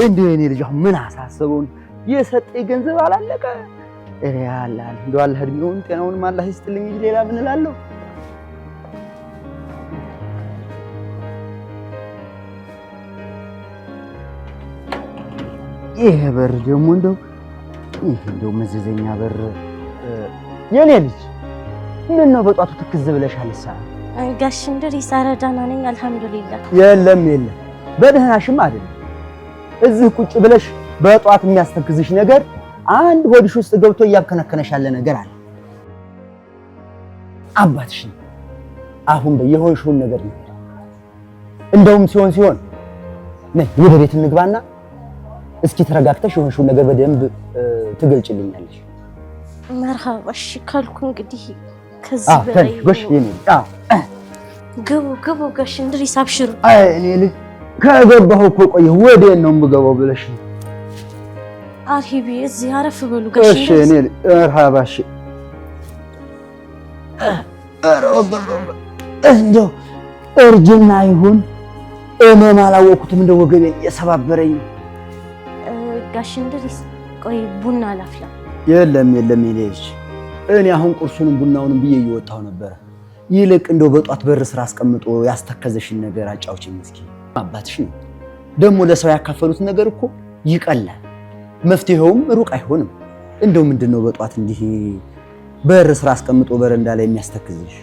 እንደው የኔ ልጅ ምን አሳሰበው የሰጠኝ ገንዘብ አላለቀ ያላል እንደው አላህ እድሜውን ጤናውን አላህ ይስጥልኝ እንጂ ሌላ ምን እላለሁ ይሄ በር ደግሞ እንደው መዘዘኛ በር የኔ ልጅ ምን ነው በጧቱ ትክዝ ብለሻልሳ ጋሽ እንድሪስ አረዳና ነኝ አልহামዱሊላህ የለም በደህናሽም አይደለም እዚህ ቁጭ ብለሽ በጧት የሚያስተክዝሽ ነገር አንድ ሆድሽ ውስጥ ገብቶ እያከነከነሽ ያለ ነገር አለ አባትሽ አሁን በየሆንሽውን ነገር ነው እንደውም ሲሆን ነይ ወደ ቤት እንግባና እስኪ ተረጋግተሽ የሆንሽውን ነገር በደንብ ትገልጭልኛለሽ መርሃባ እሺ ካልኩ እንግዲህ ከዚህ በላይ ጎሽ የኔ ገቡ ጋሽ እንድሪስ አብሽሩ እኔ ልጅ ከገባሁ እኮ ቆየ ወዴት ነው የምገባው ብለሽ አርሂቢ እዚህ አረፍ በሉ ጋሽ እሺ እኔ መርሃባ እሺ እንደው እርጅና ይሁን እኔም አላወኩትም እንደው ወገቤን የሰባበረኝ ጋሽ እንድሪስ ቆይ ቡና ላፍላ የለም የኔ ልጅ እኔ አሁን ቁርሱንም ቡናውንም ብዬ እየወጣሁ ነበር ይልቅ እንደው በጧት በር ስራ አስቀምጦ ያስተከዘሽን ነገር አጫውችኝ እስኪ አባትሽ ነው ደግሞ ለሰው ያካፈሉት ነገር እኮ ይቀላል መፍትሄውም ሩቅ አይሆንም እንደው ምንድነው በጧት እንዲህ በር ስራ አስቀምጦ በረንዳ ላይ የሚያስተክዝሽ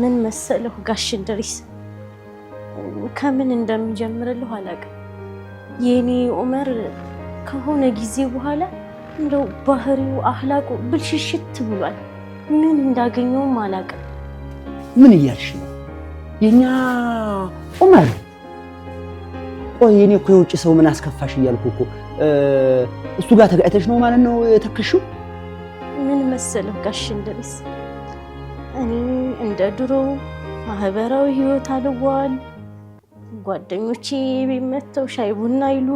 ምን መሰለህ ጋሽ እንድሪስ ከምን እንደምጀምርልህ አላውቅም የኔ ዑመር ከሆነ ጊዜ በኋላ እንደው ባህሪው አህላቁ ብልሽሽት ብሏል ምን እንዳገኘውም አላውቅም ምን እያልሽ ነው የኛ ዑመር ቆይ እኔ እኮ የውጭ ሰው ምን አስከፋሽ እያልኩ እኮ እሱ ጋር ተጋጭተሽ ነው ማለት ነው የተከሽው ምን መሰለህ ጋሽ እንድሪስ እኔ እንደ ድሮ ማህበራዊ ህይወት አልዋል ጓደኞቼ ቢመተው ሻይ ቡና ይሉ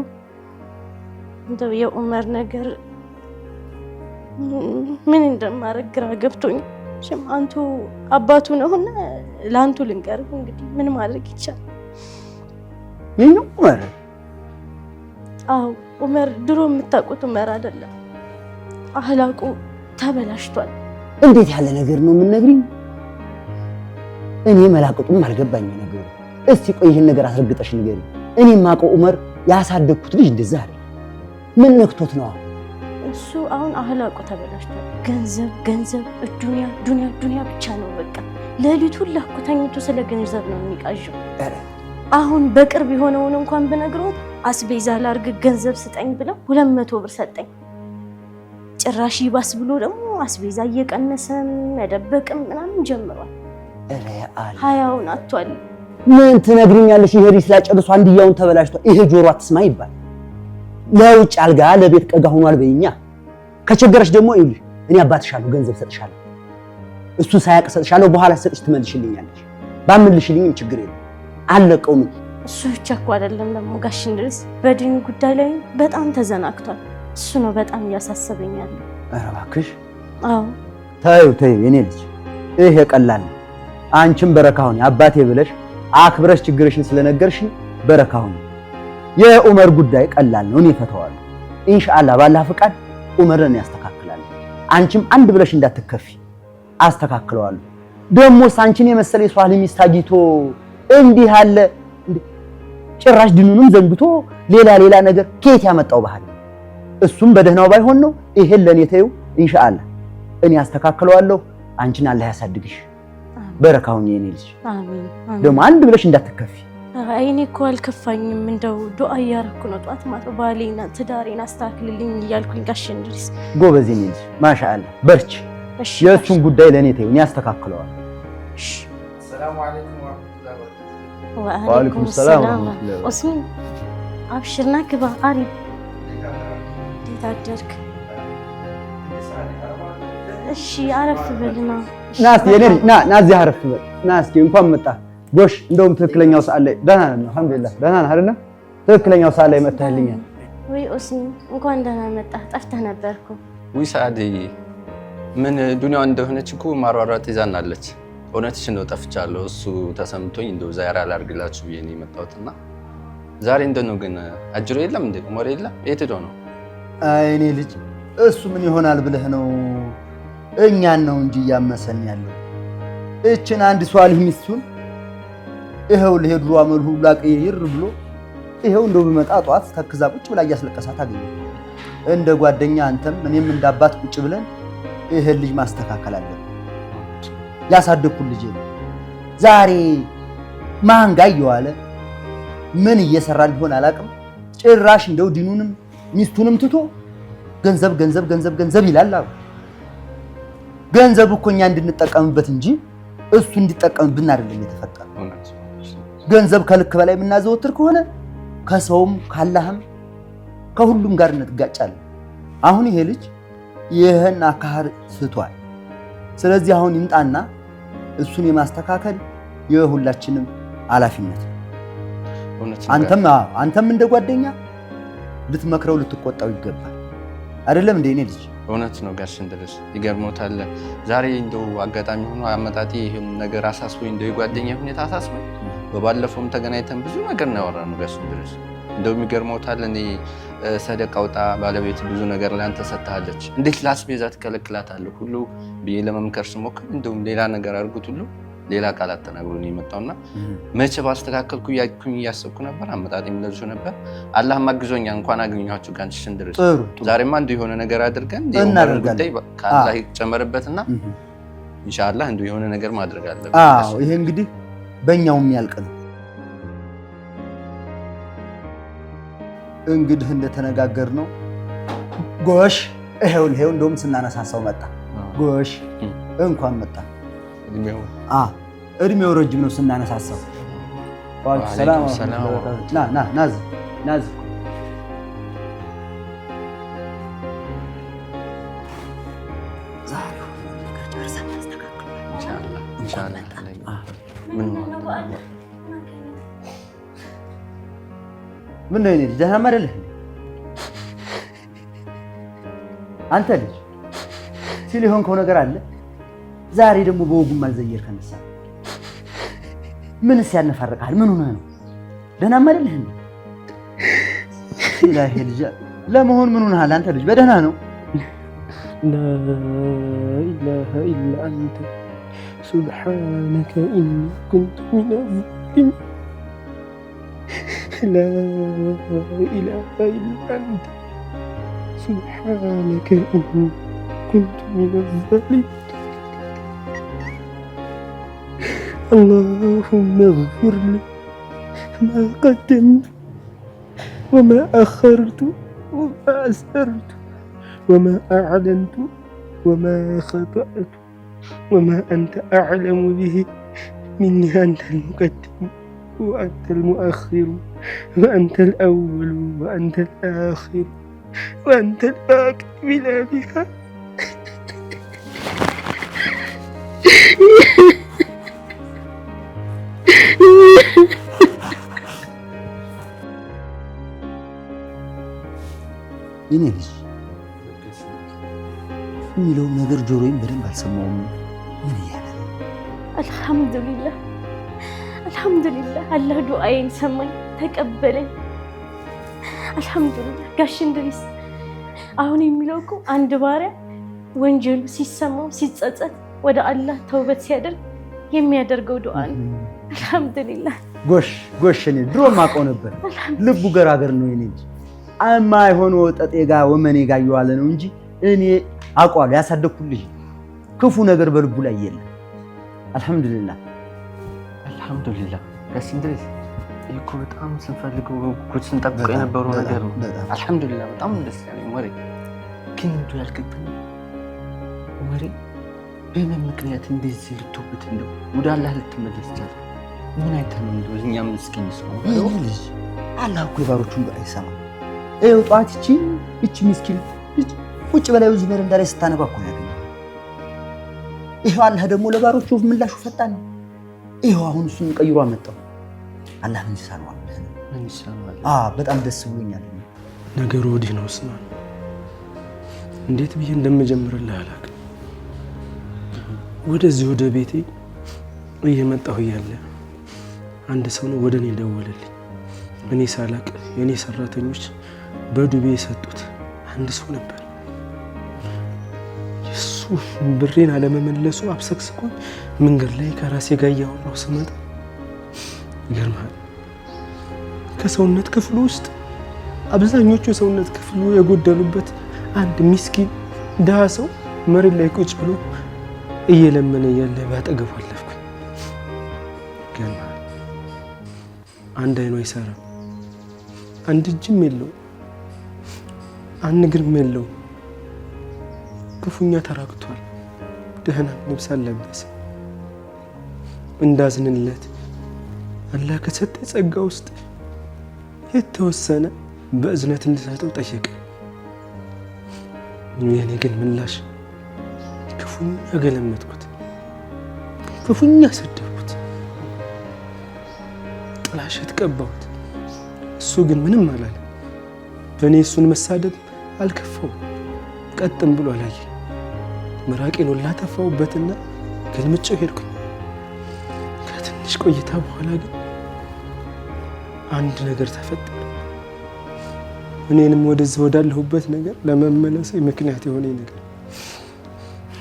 እንደው የዑመር ነገር ምን እንደማረግ ግራ ገብቶኝ አንቱ አባቱ ነውና ላንቱ ልንገር እንግዲህ ምን ማድረግ ይቻላል የኛው ዑመር ዑመር ድሮ የምታውቁት ዑመር አይደለም አህላቁ ተበላሽቷል እንዴት ያለ ነገር ነው የምንነግሪኝ እኔ መላቀጡም አልገባኝ ነገር እስቲ ቆይ ይሄን ነገር አስረግጠሽ ንገሪ እኔ ማውቀው ዑመር ያሳደግኩት ልጅ እንደዛ አይደል ምን ነክቶት ነው እሱ አሁን አህላቁ ተበላሽቷል ገንዘብ ዱንያ ብቻ ነው በቃ ለሊቱን ለኩተኝቱ ስለ ገንዘብ ነው የሚቃዠው አሁን በቅርብ የሆነውን እንኳን ብነግሮት አስቤዛ ላርግ ገንዘብ ስጠኝ ብለው 200 ብር ሰጠኝ ጭራሽ ይባስ ብሎ ደግሞ አስቤዛ እየቀነሰም መደበቅም ምናምን ጀምሯል ሀያውን አጥቷል ምን ትነግሪኛለሽ ይሄ ሪስ ላጨርሱ አንድያውን ተበላሽቷል ይሄ ጆሮ አትስማ ይባል ለውጭ አልጋ ለቤት ቀጋ ሆኗል በእኛ ከቸገረሽ ደግሞ ይሉ እኔ አባትሻለሁ ገንዘብ ሰጥሻለሁ እሱ ሳያቅ ሰጥሻለሁ በኋላ ሰጥሽ ትመልሽልኛለሽ ባምልሽልኝም ችግር የለም አለቀውም እሱ ብቻ እኮ አይደለም ደግሞ ጋሽ እንድሪስ በዲን ጉዳይ ላይ በጣም ተዘናክቷል እሱ ነው በጣም ያሳሰበኛል ኧረ እባክሽ ታዩ የኔ ልጅ ይሄ ቀላል አንቺም በረካውን አባቴ ብለሽ አክብረሽ ችግርሽን ስለነገርሽ በረካውን የዑመር ጉዳይ ቀላል ነው እኔ ፈተዋለሁ ኢንሻአላህ ባላህ ፍቃድ ዑመርን ያስተካክላል አንቺም አንድ ብለሽ እንዳትከፊ አስተካክለዋለሁ ደግሞ ሳንቺን የመሰለ ሷሊ ሚስታጊቶ እንዲህ አለ ጭራሽ ድኑንም ዘንግቶ ሌላ ነገር ከየት ያመጣው ባህል እሱም በደህናው ባይሆን ነው ይሄን ለኔ ተይው ኢንሻአላህ እኔ አስተካክለዋለሁ አንቺን አላህ ያሳድግሽ በረካውን የኔ ልጅ አሜን ደግሞ አንድ ብለሽ እንዳትከፊ አይኔ እኮ አልከፋኝም እንደው ዱአ እያረኩ ነው ጧት ማታ ባሌና ትዳሬን አስተካክልልኝ እያልኩኝ ጋሽ እንድሪስ ጎበዝ የኔ ልጅ ማሻአላህ በርቺ የእሱን ጉዳይ ለኔ ተይው እኔ አስተካክለዋለሁ ሰላም አለይኩም ወአለይኩም ሰላም ወራህመቱላሂ ኦስሚን አብሽርና ግባ አሪፍ እንዴት አደርክ እሺ አረፍ በልና ና እስኪ የኔ ልጅ ና እዚህ አረፍ በል ና እስኪ እንኳን መጣ ጎሽ እንደውም ትክክለኛው ሰዓት ላይ ደህና ነን አልሐምዱሊላህ ደህና ነህ አይደል ትክክለኛው ሰዓት ላይ መጣህልኛል ወይ ኦስኒ እንኳን ደህና መጣህ ጠፍተህ ነበርኩ ወይ ሰዓዲ ምን ዱንያው እንደሆነች እኮ ማሯሯጥ ይዛናለች እውነትሽ ነው ጠፍቻለሁ እሱ ተሰምቶኝ እንደው ዛሬ አላርግላችሁ ብዬ ነው የመጣሁትና ዛሬ እንደነው ግን አጅሮ የለም እንዴ ኡመር የለም የት ሄዶ ነው አይ እኔ ልጅ እሱ ምን ይሆናል ብለህ ነው እኛን ነው እንጂ ያመሰን ያለው እችን አንድ ሷሊህ ሚስቱን ይሄው ለሄድሩ አመል ሁሉ አቀይር ብሎ ይሄው እንደው በመጣ ጧት ተክዛ ቁጭ ብላ ያስለቀሳት አገኘ እንደ ጓደኛ አንተም እኔም እንዳባት ቁጭ ብለን ይሄ ልጅ ማስተካከል አለብን ያሳደኩት ልጅ ዛሬ ማን ጋር ይዋለ ምን እየሰራ እንደሆነ አላውቅም ጭራሽ እንደው ዲኑንም ሚስቱንም ትቶ ገንዘብ ገንዘብ ገንዘብ ገንዘብ ይላል ገንዘብ እኮ እኛ እንድንጠቀምበት እንጂ እሱ እንዲጠቀምብን አይደለም የተፈጠረው ገንዘብ ከልክ በላይ የምናዘወትር ከሆነ ከሰውም ካላህም ከሁሉም ጋር እንጋጫለን አሁን ይሄ ልጅ ይሄን አካር ስቷል ስለዚህ አሁን ይምጣና እሱን የማስተካከል የሁላችንም ኃላፊነት አንተም እንደ ጓደኛ ልትመክረው ልትቆጣው ይገባል አይደለም እንደ እኔ ልጅ እውነት ነው ጋሽ እንድርስ ይገርሞታል ዛሬ እንደው አጋጣሚ ሆኖ አመጣጤ ይሄን ነገር አሳስቦኝ እንደው የጓደኛ ሁኔታ አሳስቦኝ በባለፈውም ተገናኝተን ብዙ ነገር ነው ያወራነው ጋሽ እንድርስ እንደው የሚገርሞታል እኔ ሰደቃ ወጣ ባለቤት ብዙ ነገር ላንተ ሰጣለች እንዴት ላስቤዛ ትከለክላታለህ ሁሉ ብዬ ለመምከር ስሞክር እንደው ሌላ ነገር አድርጉት ሁሉ ሌላ ቃላት ተናግሮኝ የመጣውና መቼ ባስተካከልኩ ያሰብኩ ነበር አመጣጤም ለዚህ ነበር አላህ ማግዞኛ እንኳን አገኘኋችሁ ጋር እንድርስ ዛሬማ እንደው የሆነ ነገር አድርገን ጉዳይ ከአላህ ይጨመርበትና ኢንሻአላህ እንደው የሆነ ነገር ማድረግ አለብን አዎ ይሄ እንግዲህ በእኛው የሚያልቅ ነው እንግዲህ እንደተነጋገርነው ጎሽ ይሄው እንደውም ስናነሳሳው መጣ ጎሽ እንኳን መጣ እድሜው ረጅም ነው ስናነሳሳው ሰላም ና ናዝ ምን ነው እንዴ ደህና አይደለህ አንተ ልጅ ሲል የሆንከው ነገር አለ ዛሬ ደግሞ በወጉም አልዘየር ከነሳ ምንስ ያነፋርቃል ምን ሆነ ነው ደህና አይደለህ እንዴ ኢላሂ ልጅ ለመሆን ምን ሆነሃል አንተ ልጅ በደህና ነው لا إله إلا أنت سبحانك إني كنت من الظالمين لا إله إلا أنت سبحانك إني كنت من الظالمين اللهم اغفر لي ما قدمت وما أخرت وما أسررت وما أعلنت وما خطأت وما أنت أعلم به مني أنت المقدم وأنت المؤخر وأنت الأول وأنت الآخر وأنت الباقي بلا نهاية እኔ ልጅ የሚለው ነገር ጆሮዬን በደንብ አልሰማውም ምን እያለ ነው አልሐምዱሊላህ አልሐምዱሊላህ አላህ ዱዓዬን ሰማኝ ተቀበለኝ አልሐምዱሊላህ ጋሽ እንድሪስ አሁን የሚለው እኮ አንድ ባሪያ ወንጀሉ ሲሰማው ሲጸጸት ወደ አላህ ተውበት ሲያደርግ የሚያደርገው ዱዓ ነው አልሐምዱሊላህ ጎሽ እኔ ድሮ ማውቀው ነበር ልቡ ገራገር ነው እኔ ልጅ የማይሆን ወጠጤ ጋር ወመኔ ጋር እየዋለ ነው እንጂ እኔ አውቀዋለሁ ያሳደኩት ልጅ ክፉ ነገር በልቡ ላይ የለም አልሐምዱሊላህ ጋሽ እንድሪስ እኮ በጣም ስንፈልገው ኩት ስንጠብቀው የነበረው ነገር ነው አልሐምዱሊላህ በጣም ደስ ያለኝ ወሬ ግን እንደው ያልገባኝ ወሬ በምን ምክንያት እንደዚህ ልትወብት እንደው ወደ አላህ ልትመለስ ይችላል ምን አይተህ ነው እንደው እኛም ምስኪን ነው ልጅ አላህ እኮ የባሮቹን ዱዓ ይሰማል ይኸው ጠዋት እቺ ምስኪን ልጅ ቁጭ በላይ ውዝ በር እንዳለ ስታነባ እኮ ያገኘ ይሄው አላህ ደግሞ ለባሮቹ ምላሹ ፈጣን ነው። ይሄው አሁን እሱን ቀይሮ አመጣው። አላህ ምን ይሳነዋል? ምን ይሳነዋል? በጣም ደስ ብሎኛል። ነገሩ ወዲህ ነው ኡስማን። እንዴት ብዬ እንደምጀምርልህ አላውቅም። ወደዚህ ወደ ቤቴ እየመጣሁ እያለ አንድ ሰው ነው ወደ እኔ ደወለልኝ። እኔ ሳላቅ የኔ ሰራተኞች በዱቤ የሰጡት አንድ ሰው ነበር። የሱ ብሬን አለመመለሱ አብሰክስኮኝ መንገድ ላይ ከራሴ ጋር እያወራሁ ስመጣ ይገርማል። ከሰውነት ክፍሉ ውስጥ አብዛኞቹ የሰውነት ክፍሉ የጎደሉበት አንድ ምስኪን ድሃ ሰው መሬት ላይ ቁጭ ብሎ እየለመነ ያለ ባጠገቡ አለፍኩኝ። ይገርማል። አንድ አይኑ አይሰራም፣ አንድ እጅም የለው፣ አንድ እግርም የለው። ክፉኛ ተራቅቷል። ደህና ልብስ አልለበሰ። እንዳዝንለት አላህ ከሰጠ ጸጋ ውስጥ የተወሰነ በእዝነት እንድሰጠው ጠየቀ። የኔ ግን ምላሽ ክፉኛ ገለመጥኩት፣ ክፉኛ ሰደብኩት፣ ጥላሸት ቀባሁት። እሱ ግን ምንም አላለ። በእኔ እሱን መሳደብ አልከፋውም። ቀጥም ብሎ አላየ። ምራቄን ሁላ ተፋውበትና ገልምጬው ሄድኩኝ። ከትንሽ ቆይታ በኋላ ግን አንድ ነገር ተፈጠረ። እኔንም ወደዚህ ወዳለሁበት ነገር ለመመለስ ምክንያት የሆነኝ ነገር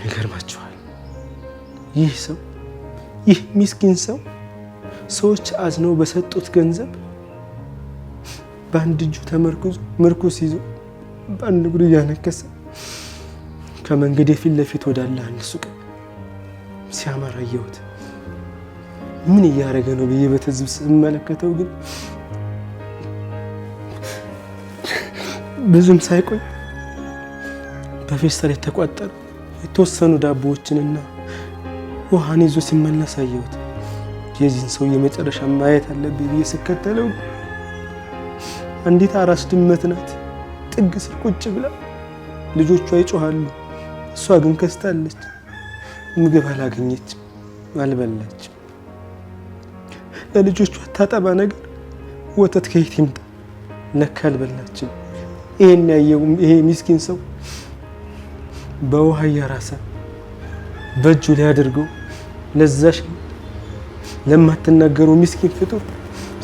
ይገርማችኋል። ይህ ሰው ይህ ምስኪን ሰው ሰዎች አዝነው በሰጡት ገንዘብ በአንድ እጁ ተመርኩዞ ምርኩስ ይዞ በአንድ እግሩ እያነከሰ ከመንገድ የፊት ለፊት ወዳለ አንድ ሱቅ ሲያመራ አየሁት። ምን እያደረገ ነው ብዬ በትዝብ ስመለከተው ግን ብዙም ሳይቆይ በፌስታል የተቋጠረ የተወሰኑ ዳቦዎችንና ውሃን ይዞ ሲመለስ አየሁት። የዚህን ሰው የመጨረሻ ማየት አለብኝ ብዬ ስከተለው አንዲት አራስ ድመት ናት። ጥግ ስር ቁጭ ብላ ልጆቿ ይጮሃሉ። እሷ ግን ከስታለች። ምግብ አላገኘችም፣ አልበላችም። ለልጆቿ ታጠባ ነገር ወተት ከየት ይምጣ? ለካ አልበላችም። ይሄን ያየው ይሄ ምስኪን ሰው በውሃ እያራሰ በእጁ ላይ አድርገው ለዛሽ ለማትናገረው ምስኪን ፍጡር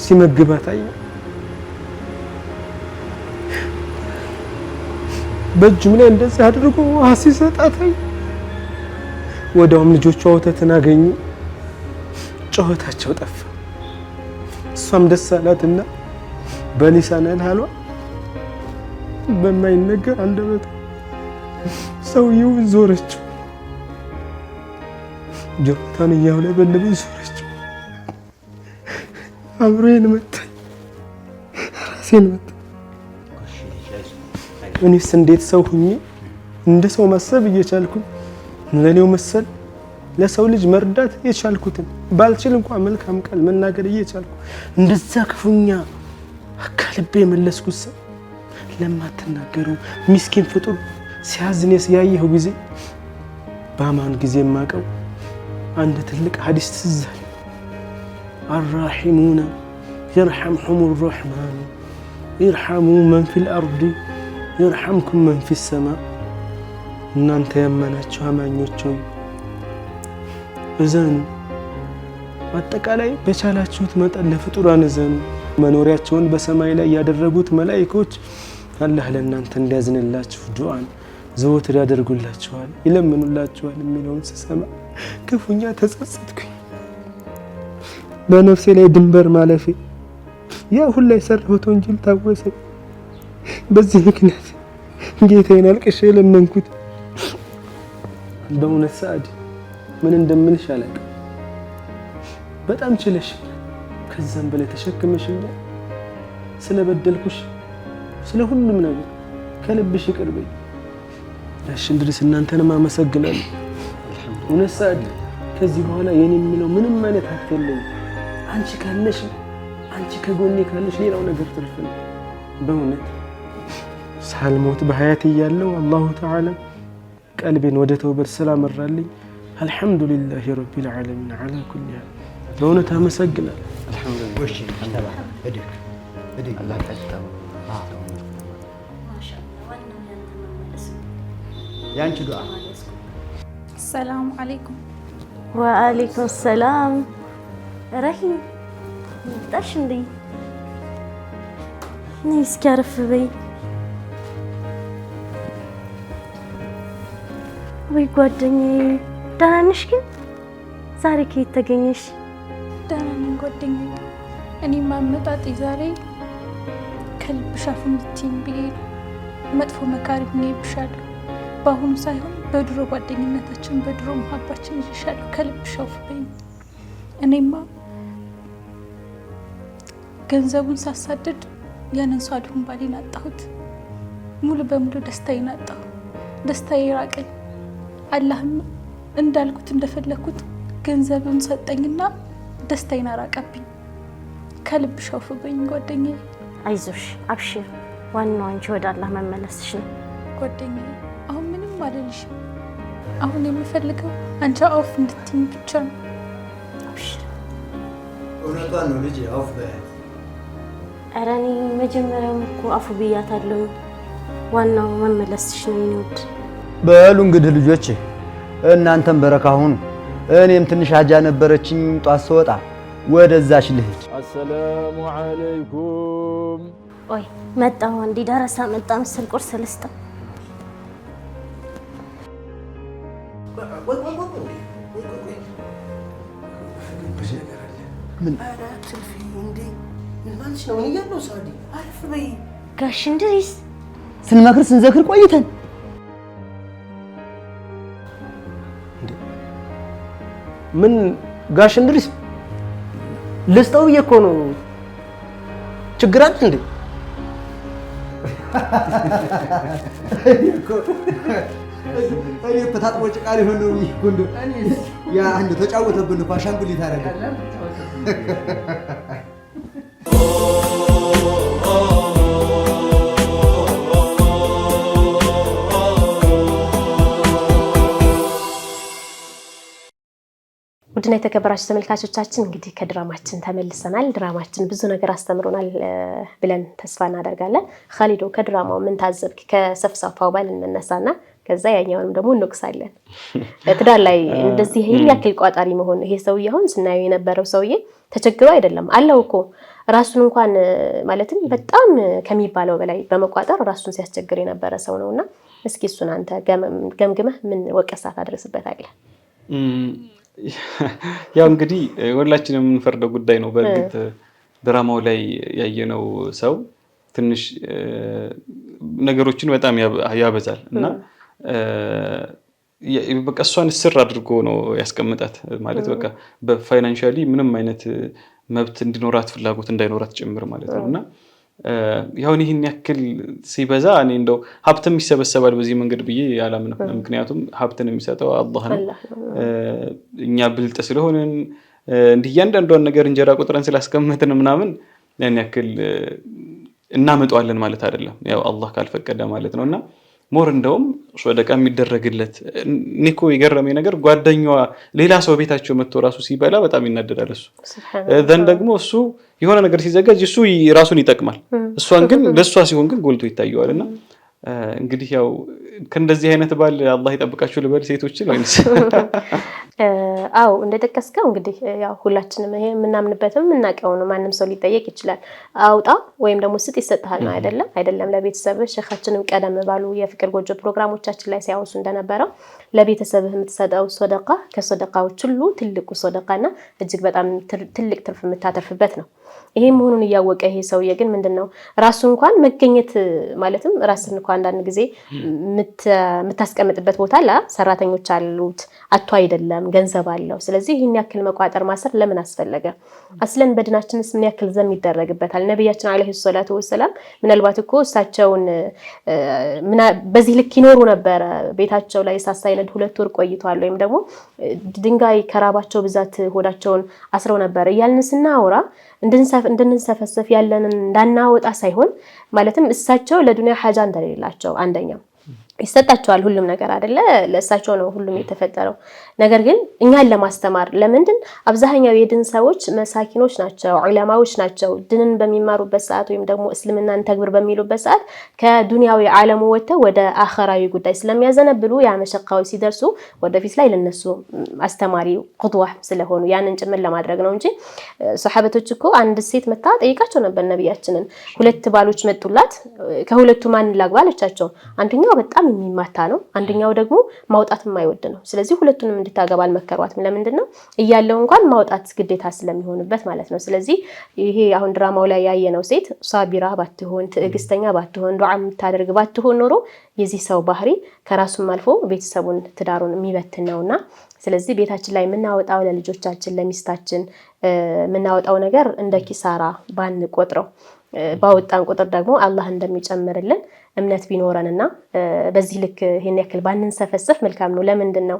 ሲመግባት አየሁ። በእጁም ላይ እንደዚህ አድርጎ ውሃ ሲሰጣት አየሁ። ወዲያውም ልጆቿ ወተትን አገኙ። ጩኸታቸው ጠፋ። እሷም ደስ አላትና በሊሳን አልሃሏ በማይነገር አንደበት ሰውየውን ዞረችው። ጆሮታን እያውለበለበ ዞረችው። አብሮዬን መታኝ፣ ራሴን መታኝ። እኔስ እንዴት ሰው ሁኜ እንደ ሰው ማሰብ እየቻልኩኝ ለኔው መሰል ለሰው ልጅ መርዳት የቻልኩትን ባልችል እንኳን መልካም ቃል መናገር እየቻልኩ እንደዛ ክፉኛ አካልቤ የመለስኩት ሰው ለማትናገረው ምስኪን ፍጡር ሲያዝኔስ ያየኸው ጊዜ በአማን ጊዜ የማቀው አንድ ትልቅ ሐዲስ ትዝ አለኝ። አራሒሙና የርሐምሁሙ ረሕማኑ ይርሐሙ መን ፊል አርዲ ይርሐምኩም መን ፊ ሰማ። እናንተ ያመናችሁ አማኞች ሆይ እዘኑ፣ አጠቃላይ በቻላችሁት መጠን ለፍጡራን እዘኑ። መኖሪያቸውን በሰማይ ላይ ያደረጉት መላእክቶች አላህ ለእናንተ እንዲያዝንላችሁ ዱዓን ዘወትር ያደርጉላችኋል፣ ይለምኑላችኋል የሚለውን ስሰማ ክፉኛ ተጸጸትኩኝ። በነፍሴ ላይ ድንበር ማለፌ ያ ሁላ የሰራሁት ወንጀል ታወሰኝ። በዚህ ምክንያት ጌታዬን አልቅሼ ለመንኩት። በእውነት ሰዓድ ምን እንደምልሽ አላውቅም። በጣም ችለሽኛል፣ ከዛም በላይ ተሸክመሽኛል። ስለበደልኩሽ ስለ ሁሉም ነገር ከልብሽ ይቅር በይ። ያሽን ድረስ እናንተንም አመሰግናለሁ። እውነት ሰዓድ ከዚህ በኋላ የኔ የሚለው ምንም አይነት ሀብት የለኝም። አንቺ ካለሽ፣ አንቺ ከጎኔ ካለሽ ሌላው ነገር ትርፍ ነው። በእውነት ሳልሞት በሀያት እያለሁ አላሁ ተዓላ ቀልቤን ወደ ተውበት ስላመራልኝ አልሐምዱሊላሂ ረቢል ዓለሚን አላ ኩሊ ሐል በእውነት አመሰግናለሁ። አልሐምዱሊላህ። እሺ አንተባ እድክ እድክ አላህ ተስተው ያንቺ ዱዓ። ሰላም አለይኩም። ወአለይኩም ሰላም። ረሂም መጣሽ እንዴ? ነይ እስኪ አረፍ በይ። ወይ ጓደኛዬ ደህና ነሽ ግን? ዛሬ ከየት ተገኘሽ? ደህና ነኝ ጓደኛዬ። እኔ ማመጣጤ ዛሬ ከልብሽ አፍ እንድትይኝ ብዬ መጥፎ መካሪ ሆኜብሻለሁ። በአሁኑ ሳይሆን በድሮ ጓደኝነታችን በድሮ መሀባችን ይሻለሁ። ከልብሽ አፍ በይኝ። እኔማ ገንዘቡን ሳሳደድ ያንን ሷሊሁን ባሌን አጣሁት። ሙሉ በሙሉ ደስታዬን አጣሁ። ደስታዬ ራቀኝ። አላህም እንዳልኩት እንደፈለኩት ገንዘቡን ሰጠኝና ደስታዬን አራቀብኝ። ከልብሽ አፍ በይኝ ጓደኛዬ። አይዞሽ አብሽር። ዋናው አንቺ ወደ አላህ መመለስሽ ነው ጓደኛዬ። አሁን ምንም አልልሽም። አሁን የምፈልገው አንቺ አውፍ እንድትይኝ ብቻ ነው። አብሽር። እውነቷን ነው ልጅ አውፍ በያት። ኧረ እኔ መጀመሪያውም እኮ አፉ ብያታለሁ። ዋናው መመለስሽ ነው የኔ ውድ። በሉ እንግዲህ ልጆቼ እናንተም በረካ ሁኑ። እኔም ትንሽ ሀጃ ነበረችኝ ጧት ስወጣ ወደዛሽ ልሂድ። አሰላሙ አለይኩም። ኦይ መጣሁ። አንዴ ደረሳ መጣ መሰል ቁርስ ልስጥ። ጋሽ እንድሪስ ስንመክር ስንዘክር ቆይተን ምን ጋሽ እንድሪስ ልስጠው ብዬ እኮ ነው። ችግር አለ እንዴ? እኔ እኮ ታጥቦ ጭቃ ሊሆን ነው ብዬ እኮ እንደው ያ አንድ ተጫወተብን እኮ አሻንጉሊት አደረገ። ውድና የተከበራችሁ ተመልካቾቻችን እንግዲህ ከድራማችን ተመልሰናል። ድራማችን ብዙ ነገር አስተምሮናል ብለን ተስፋ እናደርጋለን። ኻሊዶ ከድራማው ምን ታዘብክ? ከሰፍሳፋው ባል እንነሳና ከዛ ያኛውንም ደግሞ እንወቅሳለን። ትዳር ላይ እንደዚህ ይሄን ያክል ቋጣሪ መሆን ይሄ ሰውዬ አሁን ስናየው የነበረው ሰውዬ ተቸግሮ አይደለም አለው እኮ ራሱን እንኳን ማለትም በጣም ከሚባለው በላይ በመቋጠር ራሱን ሲያስቸግር የነበረ ሰው ነውና እስኪ እሱን አንተ ገምግመህ ምን ወቀሳት አድርስበታለህ? ያው እንግዲህ ሁላችንም የምንፈርደው ጉዳይ ነው። በእርግጥ ድራማው ላይ ያየነው ሰው ትንሽ ነገሮችን በጣም ያበዛል እና በቃ እሷን ስር አድርጎ ነው ያስቀምጣት። ማለት በቃ በፋይናንሻሊ ምንም አይነት መብት እንዲኖራት ፍላጎት እንዳይኖራት ጭምር ማለት ነውና ያው ይሄን ያክል ሲበዛ እኔ እንደው ሀብትም ይሰበሰባል በዚህ መንገድ ብዬ አላምንም። ምክንያቱም ሀብትን የሚሰጠው አላህ ነው። እኛ ብልጥ ስለሆነን እንዲህ እያንዳንዷን ነገር እንጀራ ቁጥረን ስላስቀመጥን ምናምን ያን ያክል እናመጣዋለን ማለት አይደለም። ያው አላህ ካልፈቀደ ማለት ነውና ሞር እንደውም ሶደቃ የሚደረግለት ኒኮ የገረመኝ ነገር ጓደኛዋ ሌላ ሰው ቤታቸው መጥቶ ራሱ ሲበላ በጣም ይናደዳል እሱ። ዘን ደግሞ እሱ የሆነ ነገር ሲዘጋጅ እሱ ራሱን ይጠቅማል፣ እሷን ግን ለሷ ሲሆን ግን ጎልቶ ይታየዋልና እንግዲህ ያው ከእንደዚህ አይነት ባል አላህ ይጠብቃችሁ ልበል ሴቶችን ወይስ? አዎ እንደጠቀስከው እንግዲህ ያው ሁላችንም ይሄ የምናምንበትም እናቀው ነው። ማንም ሰው ሊጠየቅ ይችላል። አውጣ ወይም ደግሞ ስጥ ይሰጣል ነው አይደለም ለቤተሰብህ። ሸኻችንም ቀደም ባሉ የፍቅር ጎጆ ፕሮግራሞቻችን ላይ ሲያወሱ እንደነበረው ለቤተሰብህ የምትሰጠው ሶደቃ ከሶደቃዎች ሁሉ ትልቁ ሶደቃና እጅግ በጣም ትልቅ ትርፍ የምታተርፍበት ነው። ይሄ መሆኑን እያወቀ ይሄ ሰውዬ ግን ምንድነው ራሱ እንኳን መገኘት ማለትም ራስን እንኳን አንዳንድ ጊዜ የምታስቀምጥበት ቦታ ላይ ሰራተኞች አሉት አቶ አይደለም ገንዘብ አለው። ስለዚህ ይሄን ያክል መቋጠር ማሰር ለምን አስፈለገ? አስለን በድናችንስ ምን ያክል ዘም ይደረግበታል? ነብያችን አለይሂ ሰላቱ ወሰለም ምናልባት እኮ እሳቸውን በዚህ ልክ ይኖሩ ነበር። ቤታቸው ላይ ሳሳይነድ 2 ወር ቆይቷል። ወይም ደግሞ ድንጋይ ከራባቸው ብዛት ሆዳቸውን አስረው ነበር እያልን ስናወራ እንድንሰፈሰፍ ያለንን እንዳናወጣ ሳይሆን ማለትም እሳቸው ለዱንያ ሐጃ እንደሌላቸው አንደኛ ይሰጣቸዋል ሁሉም ነገር አይደለ ለእሳቸው ነው ሁሉም የተፈጠረው ነገር ግን እኛን ለማስተማር ለምንድን አብዛኛው የድን ሰዎች መሳኪኖች ናቸው ዑለማዎች ናቸው ድንን በሚማሩበት ሰዓት ወይም ደግሞ እስልምናን ተግብር በሚሉበት ሰዓት ከዱንያዊ ዓለሙ ወጥተው ወደ አኺራዊ ጉዳይ ስለሚያዘነብሉ ያ መሸቃው ሲደርሱ ወደፊት ላይ ለነሱ አስተማሪ ቁድዋ ስለሆኑ ያንን ጭምር ለማድረግ ነው እንጂ ሱሐበቶች እኮ አንድ ሴት መጣ ጠይቃቸው ነበር ነብያችንን ሁለት ባሎች መጡላት ከሁለቱ ማን ላግባለቻቸው አንደኛው በጣም የሚማታ ነው አንደኛው ደግሞ ማውጣት የማይወድ ነው ስለዚህ ሁለቱንም እንድታገባ አልመከሯትም ለምንድነው እያለው እንኳን ማውጣት ግዴታ ስለሚሆንበት ማለት ነው ስለዚህ ይሄ አሁን ድራማው ላይ ያየነው ሴት ሳቢራ ባትሆን ትዕግስተኛ ባትሆን ዱዓ የምታደርግ ባትሆን ኖሮ የዚህ ሰው ባህሪ ከራሱም አልፎ ቤተሰቡን ትዳሩን የሚበትን ነውና ስለዚህ ቤታችን ላይ የምናወጣው ለልጆቻችን ለሚስታችን የምናወጣው ነገር እንደ ኪሳራ ባንቆጥረው ባወጣን ቁጥር ደግሞ አላህ እንደሚጨምርልን እምነት ቢኖረንና በዚህ ልክ ይሄን ያክል ባንንሰፈሰፍ መልካም ነው ለምንድነው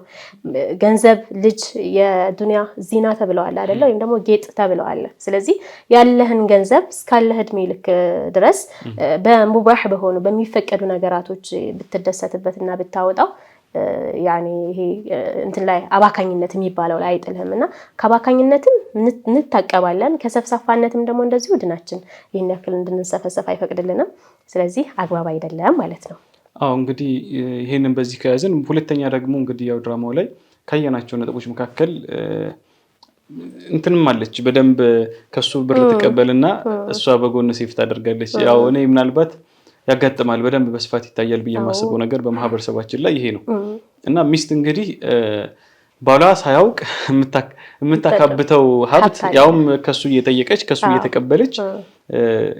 ገንዘብ ልጅ የዱንያ ዚና ተብለዋል አይደለ ወይም ደግሞ ጌጥ ተብለዋል ስለዚህ ያለህን ገንዘብ እስካለህ እድሜ ልክ ድረስ በሙባህ በሆኑ በሚፈቀዱ ነገራቶች ብትደሰትበትና ብታወጣው ያኒ ይሄ እንትን ላይ አባካኝነት የሚባለው ላይ አይጥልህምና ከባካኝነትም እንታቀባለን ከሰፍሳፋነትም ደግሞ እንደዚህ ወድናችን ይሄን ያክል እንድንሰፈሰፍ አይፈቅድልንም ስለዚህ አግባብ አይደለም ማለት ነው አዎ እንግዲህ ይሄንን በዚህ ከያዘን ሁለተኛ ደግሞ እንግዲህ ያው ድራማው ላይ ካየናቸው ነጥቦች መካከል እንትንም አለች በደንብ ከሱ ብር ተቀበልና እሷ በጎን ሴፍ ታደርጋለች ያው እኔ ምናልባት ያጋጥማል በደንብ በስፋት ይታያል በየማስበው ነገር በማህበረሰባችን ላይ ይሄ ነው እና ሚስት እንግዲህ ባሏ ሳያውቅ የምታካብተው ሀብት ያውም ከሱ እየጠየቀች ከሱ እየተቀበለች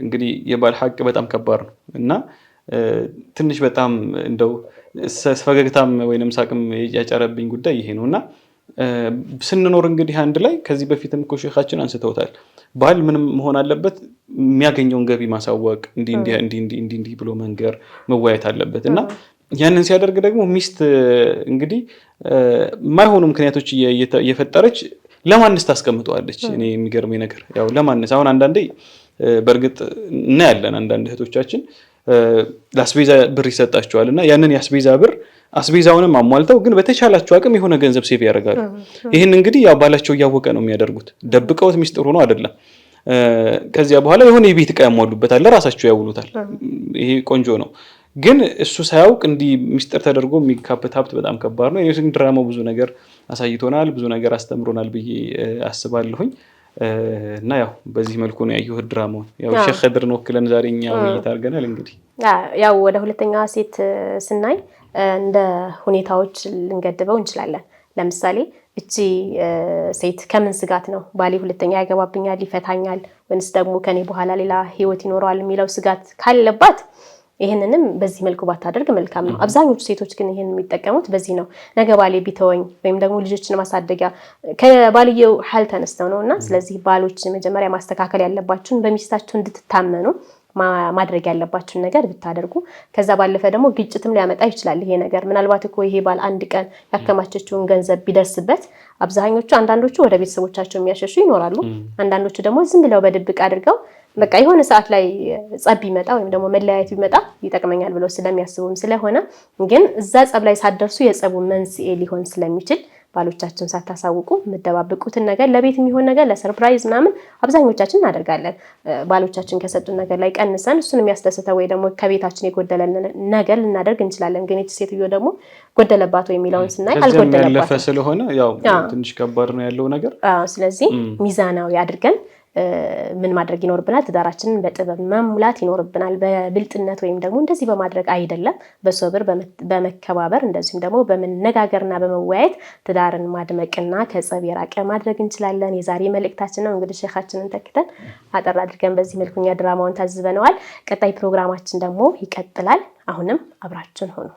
እንግዲህ የባል ሐቅ በጣም ከባድ ነው እና ትንሽ በጣም እንደው ፈገግታም ወይንም ሳቅም ያጫረብኝ ጉዳይ ይሄ ነውና ስንኖር እንግዲህ አንድ ላይ ከዚህ በፊትም እኮ ሼኻችን አንስተውታል ባል ምንም መሆን አለበት የሚያገኘውን ገቢ ማሳወቅ እንዲ ብሎ መንገር መወያየት አለበት እና ያንን ሲያደርግ ደግሞ ሚስት እንግዲህ ማይሆኑ ምክንያቶች እየፈጠረች ለማንስ ታስቀምጠዋለች እኔ የሚገርመኝ ነገር ያው ለማንስ አሁን አንዳንዴ በርግጥ እና ያለን አንዳንድ እህቶቻችን ለአስቤዛ ብር ይሰጣቸዋልና ያንን ያስቤዛ ብር አስቤዛውንም አሟልተው ግን በተቻላቸው አቅም የሆነ ገንዘብ ሴቭ ያደርጋሉ ይሄን እንግዲህ ያው ባላቸው ያወቀ ነው የሚያደርጉት ደብቀውት ሚስጥሩ ነው አይደለም ከዚያ በኋላ የሆነ የቤት ዕቃ ያሟሉበታል ለራሳቸው ያውሉታል ይሄ ቆንጆ ነው ግን እሱ ሳያውቅ እንዲህ ሚስጥር ተደርጎ የሚካበት ሀብት በጣም ከባድ ነው የዚህ ድራማው ብዙ ነገር አሳይቶናል ብዙ ነገር አስተምሮናል ብዬ አስባለሁኝ እና ያው በዚህ መልኩ ነው ያየው ድራማውን ያው ሼክ ኸድርን ወክለን ዛሬኛ ውይይት አድርገናል እንግዲህ ያው ወደ ሁለተኛዋ ሴት ስናይ እንደ ሁኔታዎች ልንገድበው እንችላለን ለምሳሌ እቺ ሴት ከምን ስጋት ነው ባሌ ሁለተኛ ያገባብኛል ይፈታኛል ወንስ ደግሞ ከኔ በኋላ ሌላ ህይወት ይኖራል የሚለው ስጋት ካለባት ይሄንንም በዚህ መልኩ ባታደርግ መልካም ነው አብዛኞቹ ሴቶች ግን ይሄን የሚጠቀሙት በዚህ ነው ነገ ባሌ ቢተወኝ ወይም ደግሞ ልጆችን ማሳደጊያ ከባልየው ሐል ተነስተው ነውና ስለዚህ ባሎች መጀመሪያ ማስተካከል ያለባችሁን በሚስታችሁ እንድትታመኑ ማድረግ ያለባችሁን ነገር ብታደርጉ ከዛ ባለፈ ደግሞ ግጭትም ሊያመጣ ይችላል ይሄ ነገር ምናልባት እኮ ይሄ ባል አንድ ቀን ያከማቸችውን ገንዘብ ቢደርስበት አብዛኞቹ አንዳንዶቹ ወደ ቤተሰቦቻቸው የሚያሸሹ ይኖራሉ አንዳንዶቹ ደግሞ ዝም ብለው በድብቅ አድርገው በቃ የሆነ ሰዓት ላይ ጸብ ይመጣ ወይም ደግሞ መለያየት ቢመጣ ይጠቅመኛል ብለው ስለሚያስቡም ስለሆነ ግን እዛ ጸብ ላይ ሳደርሱ የጸቡ መንስኤ ሊሆን ስለሚችል ባሎቻችን ሳታሳውቁ መደባበቁትን ነገር ለቤት የሚሆን ነገር ለሰርፕራይዝ ምናምን አብዛኞቻችን እናደርጋለን ባሎቻችን ከሰጡን ነገር ላይ ቀንሰን እሱን የሚያስደስተው ወይ ደግሞ ከቤታችን የጎደለን ነገር ልናደርግ እንችላለን ግን እቺ ሴትዮ ደግሞ ጎደለባት ወይ የሚለውን ስናይ አልጎደለባት ያለፈ ስለሆነ ያው ትንሽ ከባድ ነው ያለው ነገር ስለዚህ ሚዛናዊ አድርገን ምን ማድረግ ይኖርብናል ትዳራችንን በጥበብ መሙላት ይኖርብናል በብልጥነት ወይም ደግሞ እንደዚህ በማድረግ አይደለም በሶብር በመከባበር እንደዚህም ደግሞ በመነጋገርና በመወያየት ትዳርን ማድመቅና ከጸብ የራቀ ማድረግ እንችላለን የዛሬ መልእክታችን ነው እንግዲህ ሼኻችንን ተከተን አጠር አድርገን በዚህ መልኩኛ ድራማውን ታዝበነዋል ቀጣይ ፕሮግራማችን ደግሞ ይቀጥላል አሁንም አብራችን ሆኑ